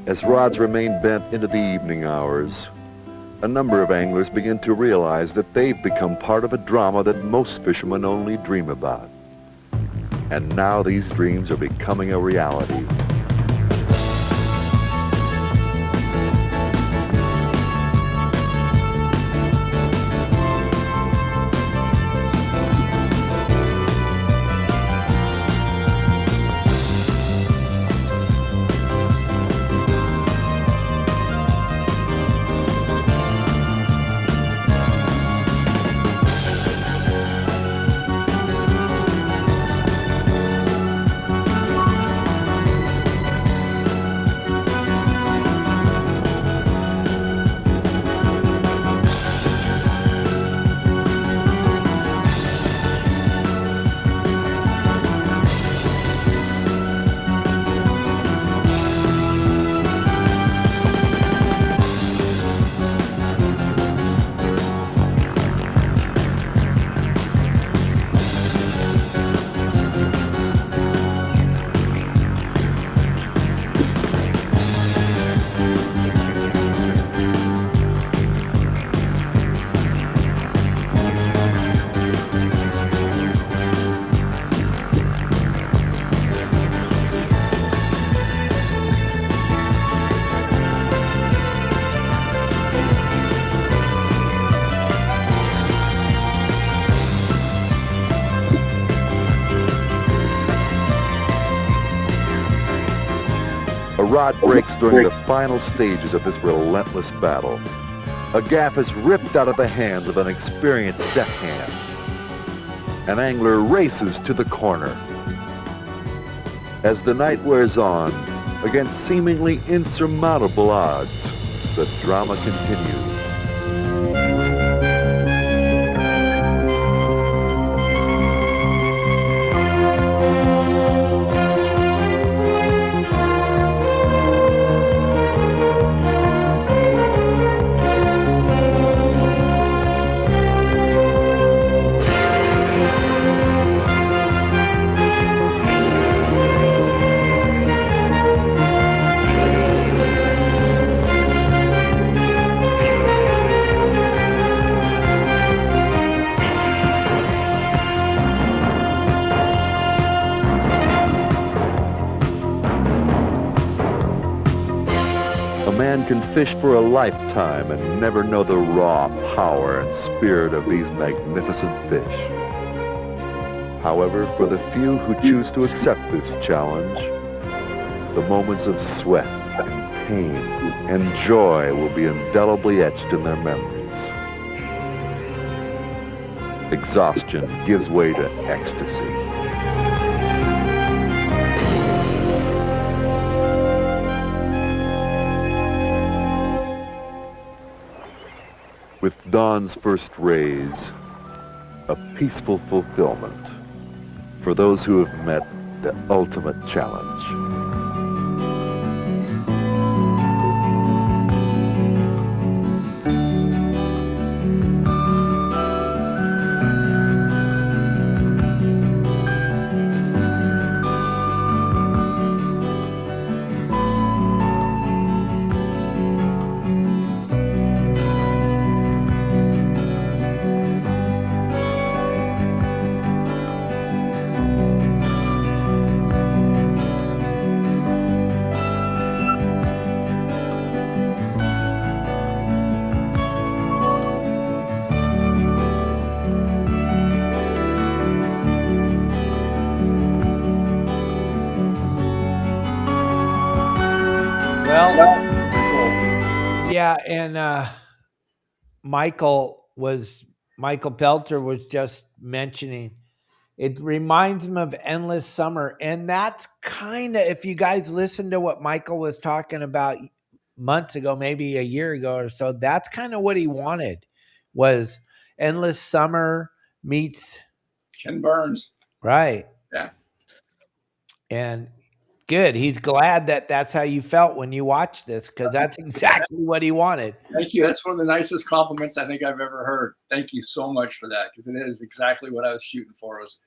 Speaker 5: As rods remain bent into the evening hours, a number of anglers begin to realize that they've become part of a drama that most fishermen only dream about. And now these dreams are becoming a reality. A rod breaks during the final stages of this relentless battle. A gaff is ripped out of the hands of an experienced deckhand. An angler races to the corner. As the night wears on, against seemingly insurmountable odds, the drama continues. Can fish for a lifetime and never know the raw power and spirit of these magnificent fish. However, for the few who choose to accept this challenge, the moments of sweat and pain and joy will be indelibly etched in their memories. Exhaustion gives way to ecstasy. With dawn's first rays, a peaceful fulfillment for those who have met the ultimate challenge.
Speaker 2: Yeah, and Michael Pelter was just mentioning, it reminds him of Endless Summer. And that's kind of, if you guys listen to what Michael was talking about months ago, maybe a year ago or so, that's kind of what he wanted, was Endless Summer meets
Speaker 3: Ken Burns.
Speaker 2: Right.
Speaker 3: Yeah.
Speaker 2: And good. He's glad that that's how you felt when you watched this, because that's exactly what he wanted.
Speaker 3: Thank you. That's one of the nicest compliments I think I've ever heard. Thank you so much for that, because it is exactly what I was shooting for, was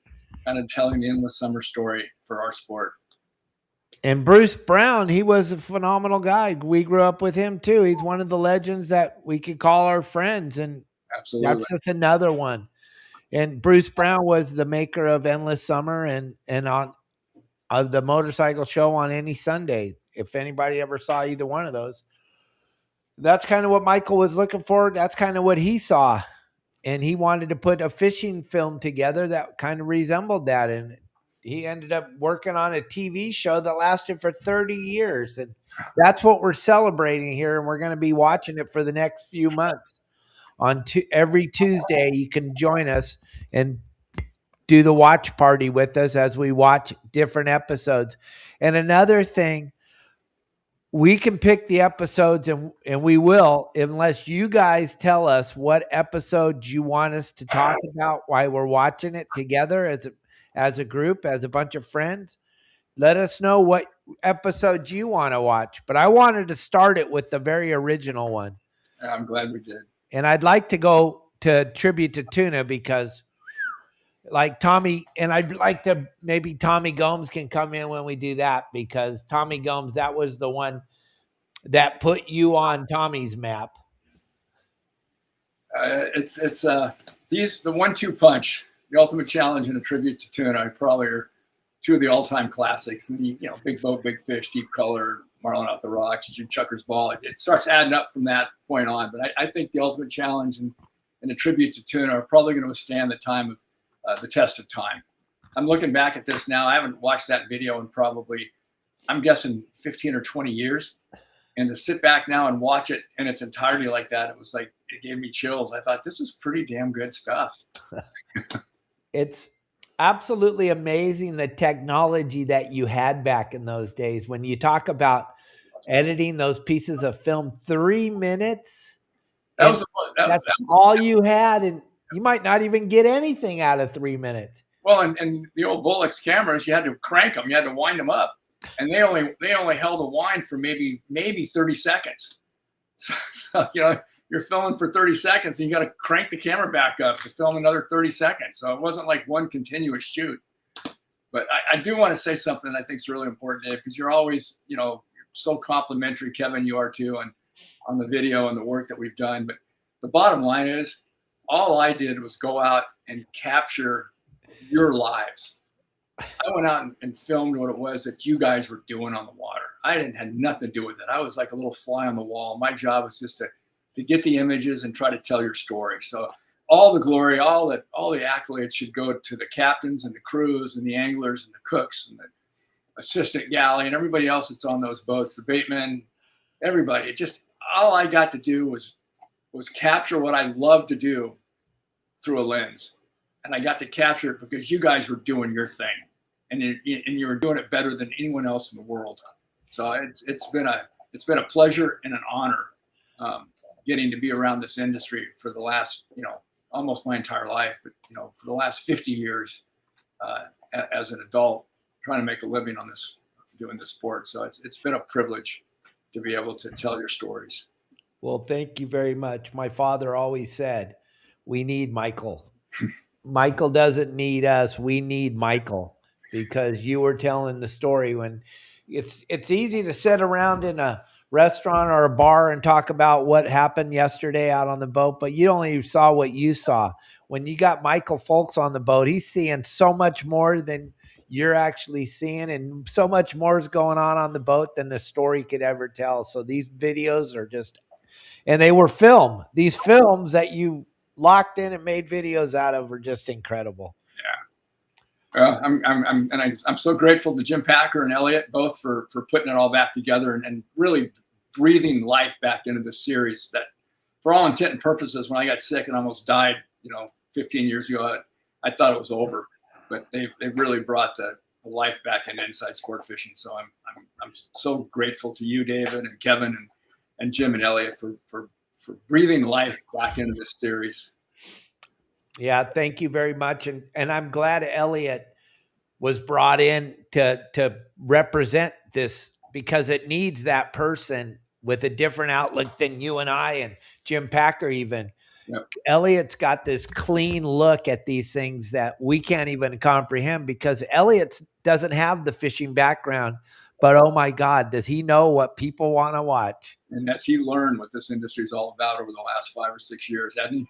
Speaker 3: kind of telling the Endless Summer story for our sport.
Speaker 2: And Bruce Brown, he was a phenomenal guy. We grew up with him too. He's one of the legends that we could call our friends, and
Speaker 3: Absolutely.
Speaker 2: that's just another one. And Bruce Brown was the maker of Endless Summer and on of the motorcycle show on any Sunday. If anybody ever saw either one of those, that's kind of what Michael was looking for. That's kind of what he saw. And he wanted to put a fishing film together that kind of resembled that. And he ended up working on a TV show that lasted for 30 years. And that's what we're celebrating here. And we're going to be watching it for the next few months. On every Tuesday, you can join us and do the watch party with us as we watch different episodes. And another thing, we can pick the episodes and we will, unless you guys tell us what episodes you want us to talk about while we're watching it together as a group, as a bunch of friends. Let us know what episodes you want to watch. But I wanted to start it with the very original one.
Speaker 3: I'm glad we did.
Speaker 2: And I'd like to go to Tribute to Tuna because like Tommy, and I'd like to maybe Tommy Gomes can come in when we do that, because Tommy Gomes, that was the one that put you on Tommy's map.
Speaker 3: It's the 1-2 punch, the Ultimate Challenge, and a Tribute to Tuna probably are two of the all-time classics. The Big Boat, Big Fish, Deep Color, Marlin Off the Rocks, Jim Chucker's Ball. It starts adding up from that point on. But I think the Ultimate Challenge and the Tribute to Tuna are probably going to withstand the time of the test of time. I'm looking back at this now. I haven't watched that video in probably, I'm guessing 15 or 20 years. And to sit back now and watch it in its entirety like that, it was like, it gave me chills. I thought, this is pretty damn good stuff.
Speaker 2: It's absolutely amazing the technology that you had back in those days. When you talk about editing those pieces of film, 3 minutes, that's all you had. And you might not even get anything out of 3 minutes.
Speaker 3: Well, and the old Bolex cameras, you had to crank them. You had to wind them up. And they only held a wind for maybe 30 seconds. So you're filming for 30 seconds and you got to crank the camera back up to film another 30 seconds. So it wasn't like one continuous shoot. But I do want to say something I think is really important, Dave, because you're always, so complimentary, Kevin, you are too, on the video and the work that we've done. But the bottom line is, all I did was go out and capture your lives. I went out and filmed what it was that you guys were doing on the water. I had nothing to do with it. I was like a little fly on the wall. My job was just to get the images and try to tell your story. So all the glory, all the accolades should go to the captains and the crews and the anglers and the cooks and the assistant galley and everybody else that's on those boats, the baitmen, everybody. It just, all I got to do was capture what I love to do through a lens. And I got to capture it because you guys were doing your thing, and you were doing it better than anyone else in the world. So it's been a pleasure and an honor getting to be around this industry for the last almost my entire life, but for the last 50 years as an adult trying to make a living on this, doing this sport. So it's been a privilege to be able to tell your stories.
Speaker 2: Well, thank you very much. My father always said, we need Michael. Michael doesn't need us. We need Michael, because you were telling the story when it's easy to sit around in a restaurant or a bar and talk about what happened yesterday out on the boat, but you only saw what you saw. When you got Michael Fowlkes on the boat, he's seeing so much more than you're actually seeing, and so much more is going on the boat than the story could ever tell. So these videos are just, and they were these films that you locked in and made videos out of are just incredible.
Speaker 3: Yeah. I'm so grateful to Jim Packer and Elliot both for putting it all back together and really breathing life back into the series that, for all intent and purposes, when I got sick and almost died, 15 years ago, I thought it was over, but they've really brought the life back into inside sport fishing. So I'm so grateful to you, David and Kevin and Jim and Elliot for breathing life back into this series.
Speaker 2: Yeah, thank you very much. And I'm glad Elliot was brought in to represent this, because it needs that person with a different outlook than you and I and Jim Packer even. Yep. Elliot's got this clean look at these things that we can't even comprehend, because Elliot doesn't have the fishing background, But oh my God, does he know what people want to watch?
Speaker 3: And has he learned what this industry is all about over the last 5 or 6 years, hasn't he?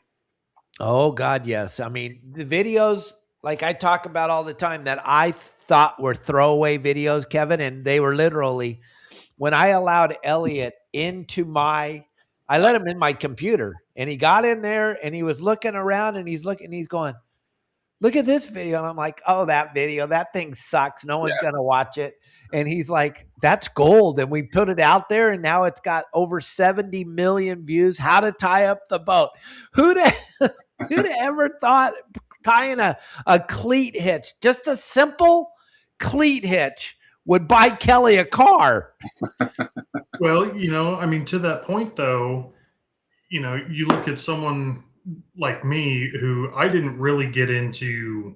Speaker 2: Oh God, yes. I mean, the videos like I talk about all the time that I thought were throwaway videos, Kevin, and they were literally when I allowed Elliot I let him in my computer and he got in there and he was looking around and he's going, look at this video. And I'm like, oh, that video, that thing sucks. No one's going to watch it. And he's like, that's gold. And we put it out there and now it's got over 70 million views. How to tie up the boat. Who'd ever thought tying a cleat hitch, just a simple cleat hitch would buy Kelly a car?
Speaker 4: Well, I mean, to that point though, you look at someone like me who I didn't really get into,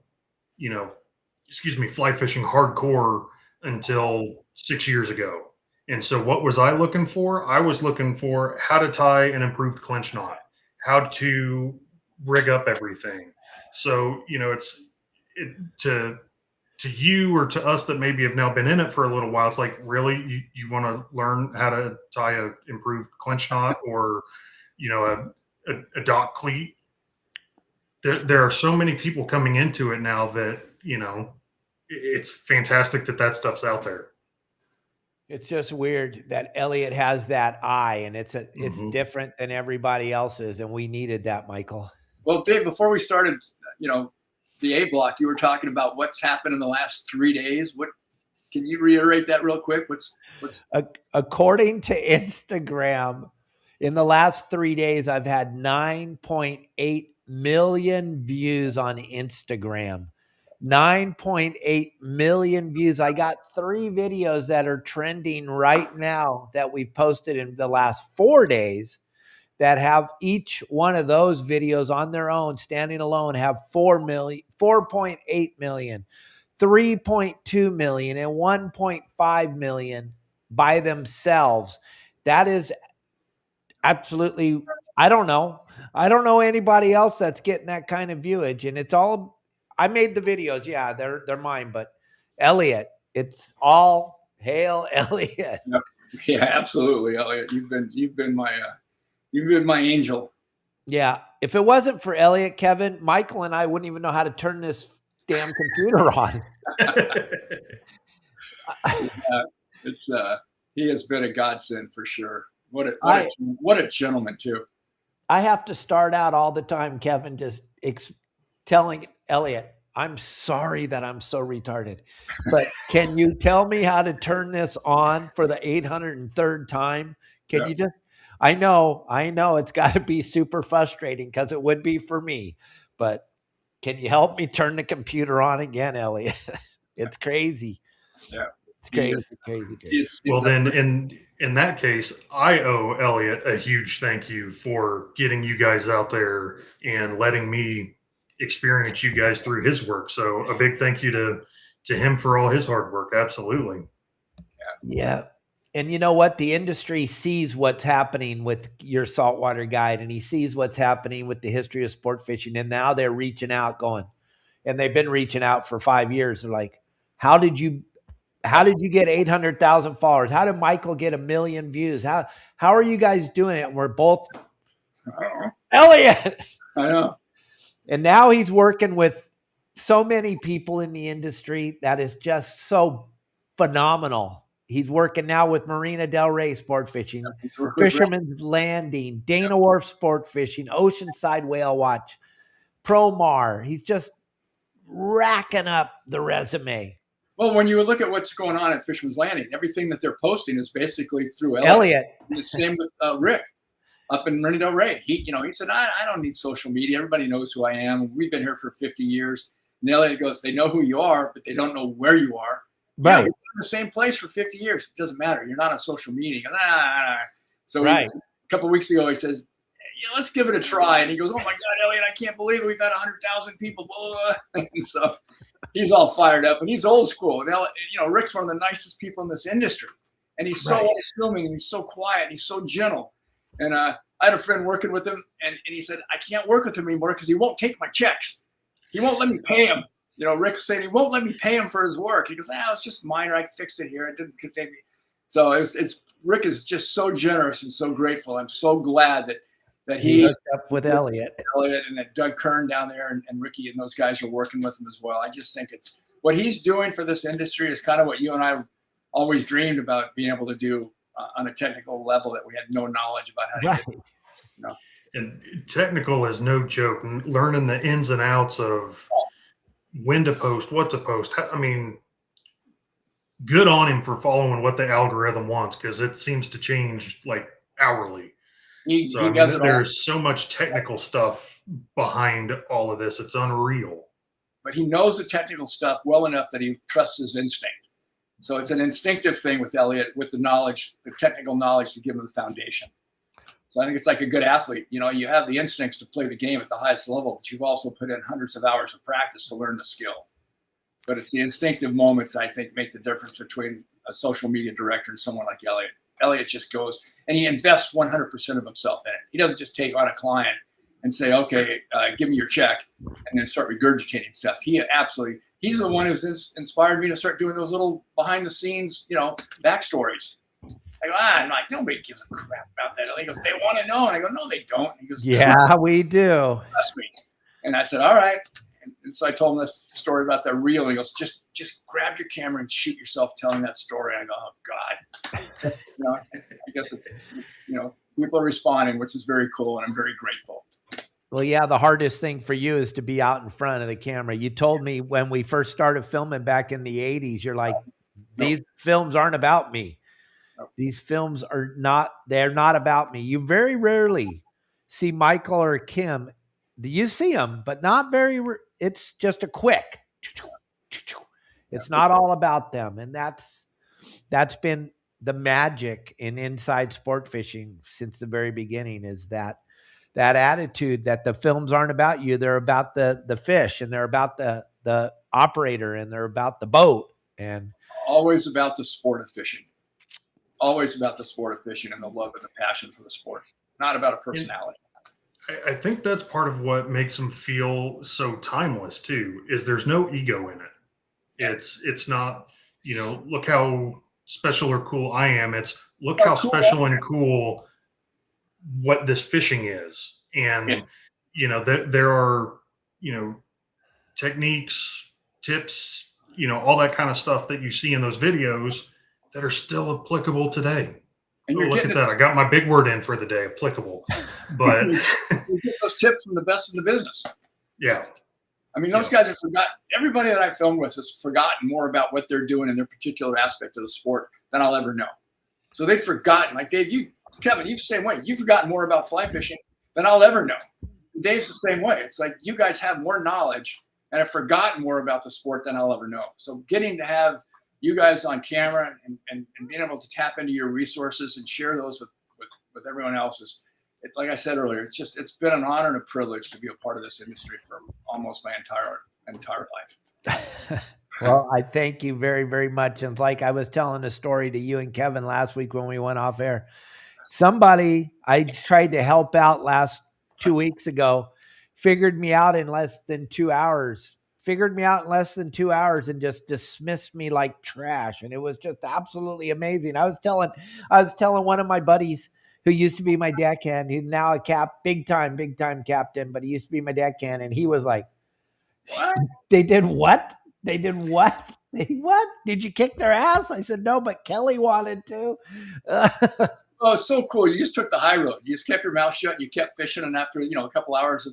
Speaker 4: fly fishing hardcore until 6 years ago. And so what was I looking for? I was looking for how to tie an improved clinch knot, how to rig up everything. So, to you or to us that maybe have now been in it for a little while, it's like, really, you want to learn how to tie a improved clinch knot or, a dock cleat? There are so many people coming into it now that, it's fantastic that stuff's out there.
Speaker 2: It's just weird that Elliot has that eye and it's different than everybody else's. And we needed that, Michael.
Speaker 3: Well, Dave, before we started, the A block, you were talking about what's happened in the last 3 days. What can you reiterate that real quick? What's
Speaker 2: according to Instagram, in the last 3 days, I've had 9.8 million views on Instagram. 9.8 million views. I got 3 videos that are trending right now that we've posted in the last 4 days that have each one of those videos on their own, standing alone, have 4.8 million, 3.2 million, and 1.5 million by themselves. That is absolutely, I don't know anybody else that's getting that kind of viewage. And it's all, I made the videos. Yeah, they're mine, but Elliot, it's all hail Elliot.
Speaker 3: Yeah, absolutely, Elliot. You've been my angel.
Speaker 2: Yeah. If it wasn't for Elliot, Kevin, Michael and I wouldn't even know how to turn this damn computer on.
Speaker 3: He has been a godsend for sure. What a gentleman too.
Speaker 2: I have to start out all the time, Kevin, just telling Elliot, I'm sorry that I'm so retarded, but can you tell me how to turn this on for the 803rd time? Can you just, I know it's got to be super frustrating because it would be for me, but can you help me turn the computer on again, Elliot? It's crazy.
Speaker 3: Yeah.
Speaker 2: It's crazy.
Speaker 4: Well, then in that case, I owe Elliot a huge thank you for getting you guys out there and letting me experience you guys through his work. So a big thank you to him for all his hard work. Absolutely.
Speaker 2: Yeah. And you know what? The industry sees what's happening with Your Saltwater Guide, and he sees what's happening with the history of sport fishing. And now they're reaching out and they've been reaching out for 5 years. They're like, how did you get 800,000 followers? How did Michael get 1 million views? How are you guys doing it? And we're both Elliot.
Speaker 3: I know.
Speaker 2: And now he's working with so many people in the industry that is just so phenomenal. He's working now with Marina Del Rey Sport Fishing, Fisherman's Landing, Dana Wharf Sport Fishing, Oceanside Whale Watch, Promar. He's just racking up the resume.
Speaker 3: Well, when you look at what's going on at Fisherman's Landing, everything that they're posting is basically through
Speaker 2: Elliot.
Speaker 3: And the same with Rick up in Marina Del Rey. He said, I don't need social media. Everybody knows who I am. We've been here for 50 years. And Elliot goes, they know who you are, but they don't know where you are.
Speaker 2: Right.
Speaker 3: We've been in the same place for 50 years. It doesn't matter. You're not on social media. He goes, So
Speaker 2: right.
Speaker 3: A couple of weeks ago, he says, yeah, let's give it a try. And he goes, oh my God, Elliot, I can't believe it. We've had 100,000 people. And so he's all fired up, and he's old school. And Rick's one of the nicest people in this industry, and he's so unassuming, and he's so quiet, and he's so gentle. And I had a friend working with him, and he said, I can't work with him anymore because he won't take my checks. He won't let me pay him. Rick said he won't let me pay him for his work. He goes, it's just minor. I fixed it here. It didn't configure. So it's Rick is just so generous and so grateful. I'm so glad that he
Speaker 2: hooked up with Elliot
Speaker 3: and that Doug Kern down there and Ricky and those guys are working with him as well. I just think it's what he's doing for this industry is kind of what you and I always dreamed about being able to do on a technical level that we had no knowledge about how to do.
Speaker 4: And technical is no joke. Learning the ins and outs of when to post, what to post. I mean, good on him for following what the algorithm wants, because it seems to change like hourly. There's so much technical stuff behind all of this. It's unreal.
Speaker 3: But he knows the technical stuff well enough that he trusts his instinct. So it's an instinctive thing with Elliot, with the knowledge, the technical knowledge to give him the foundation. So I think it's like a good athlete. You have the instincts to play the game at the highest level, but you've also put in hundreds of hours of practice to learn the skill. But it's the instinctive moments, I think, make the difference between a social media director and someone like Elliot. Elliot just goes and he invests 100% of himself in it. He doesn't just take on a client and say, okay, give me your check, and then start regurgitating stuff. He's the one who's inspired me to start doing those little behind the scenes, backstories. I go, I'm like, nobody gives a crap about that. He goes, they want to know. And I go, no, they don't. He goes,
Speaker 2: yeah, we do.
Speaker 3: Trust me. And I said, all right. And so I told him this story about that reel. He goes, just grab your camera and shoot yourself telling that story. I go, oh God. I guess it's, people are responding, which is very cool. And I'm very grateful.
Speaker 2: Well, yeah, the hardest thing for you is to be out in front of the camera. You told me when we first started filming back in the 80s, you're like, these films aren't about me. These films they're not about me. You very rarely see Michael or Kim. You see them, but not very, it's just a quick. It's not all about them. And that's been the magic in inside sport fishing since the very beginning, is that attitude that the films aren't about you. They're about the fish, and they're about the operator, and they're about the boat, and
Speaker 3: always about the sport of fishing. Always about the sport of fishing and the love and the passion for the sport, not about a personality.
Speaker 4: I think that's part of what makes them feel so timeless too, is there's no ego in it. It's not, look how special or cool I am. It's look how special and cool what this fishing is. And, there are, techniques, tips, all that kind of stuff that you see in those videos that are still applicable today. And look at that. I got my big word in for the day, applicable. But
Speaker 3: you get those tips from the best in the business.
Speaker 4: Yeah.
Speaker 3: I mean, those guys have forgotten. Everybody that I filmed with has forgotten more about what they're doing in their particular aspect of the sport than I'll ever know. So they've forgotten. Like Dave, Kevin, you're the same way. You've forgotten more about fly fishing than I'll ever know. Dave's the same way. It's like you guys have more knowledge and have forgotten more about the sport than I'll ever know. So getting to have you guys on camera and being able to tap into your resources and share those with everyone else is, like I said earlier, it's been an honor and a privilege to be a part of this industry for almost my entire life.
Speaker 2: Well, I thank you very, very much. And like I was telling a story to you and Kevin last week when we went off air, somebody I tried to help out 2 weeks ago figured me out in less than 2 hours. And just dismissed me like trash. And it was just absolutely amazing. I was telling one of my buddies who used to be my deckhand, who's now a big time captain, but he used to be my deckhand. And he was like, what? They did what? What? Did you kick their ass? I said, no, but Kelly wanted to.
Speaker 3: Oh, it's so cool. You just took the high road. You just kept your mouth shut. You kept fishing. And after, a couple hours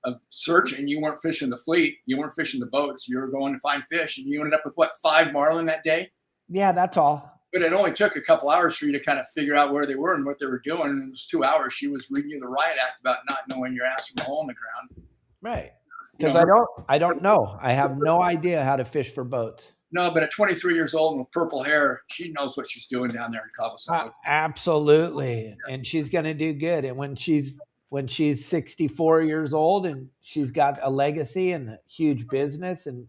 Speaker 3: of searching, you weren't fishing the fleet. You weren't fishing the boats. You were going to find fish. And you ended up with 5 marlin that day?
Speaker 2: Yeah, that's all.
Speaker 3: But it only took a couple hours for you to kind of figure out where they were and what they were doing. And it was 2 hours. She was reading you the riot act about not knowing your ass from a hole in the ground.
Speaker 2: Right. Because I don't know. I have no idea how to fish for boats.
Speaker 3: No, but at 23 years old and with purple hair, she knows what she's doing down there in Cabo.
Speaker 2: Absolutely. And she's going to do good. And when she's 64 years old and she's got a legacy and a huge business, and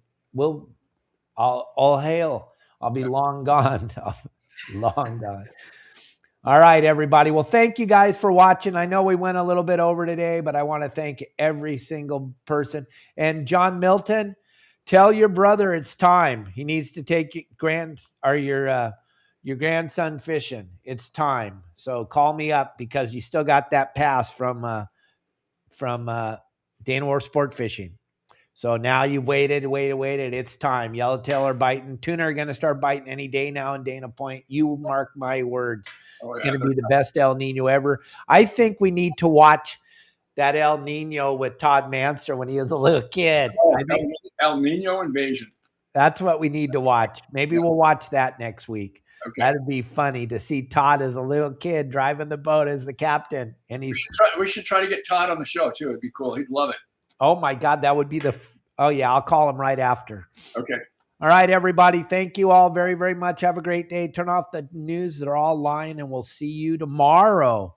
Speaker 2: all hail. I'll be long gone. Long gone. All right, everybody. Well, thank you guys for watching. I know we went a little bit over today, but I want to thank every single person. And John Milton, Tell your brother it's time. He needs to take your grandson fishing. It's time. So call me up because you still got that pass from Dana Wharf Sport Fishing. So now you've waited. It's time. Yellowtail are biting. Tuna are going to start biting any day now in Dana Point. You mark my words.
Speaker 3: Oh,
Speaker 2: It's
Speaker 3: yeah,
Speaker 2: going to be the best El Nino ever. I think we need to watch that El Nino with Todd Manser when he was a little kid. I think
Speaker 3: El Nino invasion.
Speaker 2: that's what we need to watch. Maybe we'll watch that next week.
Speaker 3: Okay.
Speaker 2: That'd be funny to see Todd as a little kid driving the boat as the captain. And
Speaker 3: We should try to get Todd on the show too. It'd be cool. He'd love it.
Speaker 2: oh my God, that would be oh yeah, I'll call him right after.
Speaker 3: Okay.
Speaker 2: All right, everybody. Thank you all very, very much. Have a great day. Turn off the news. They're all lying, and we'll see you tomorrow.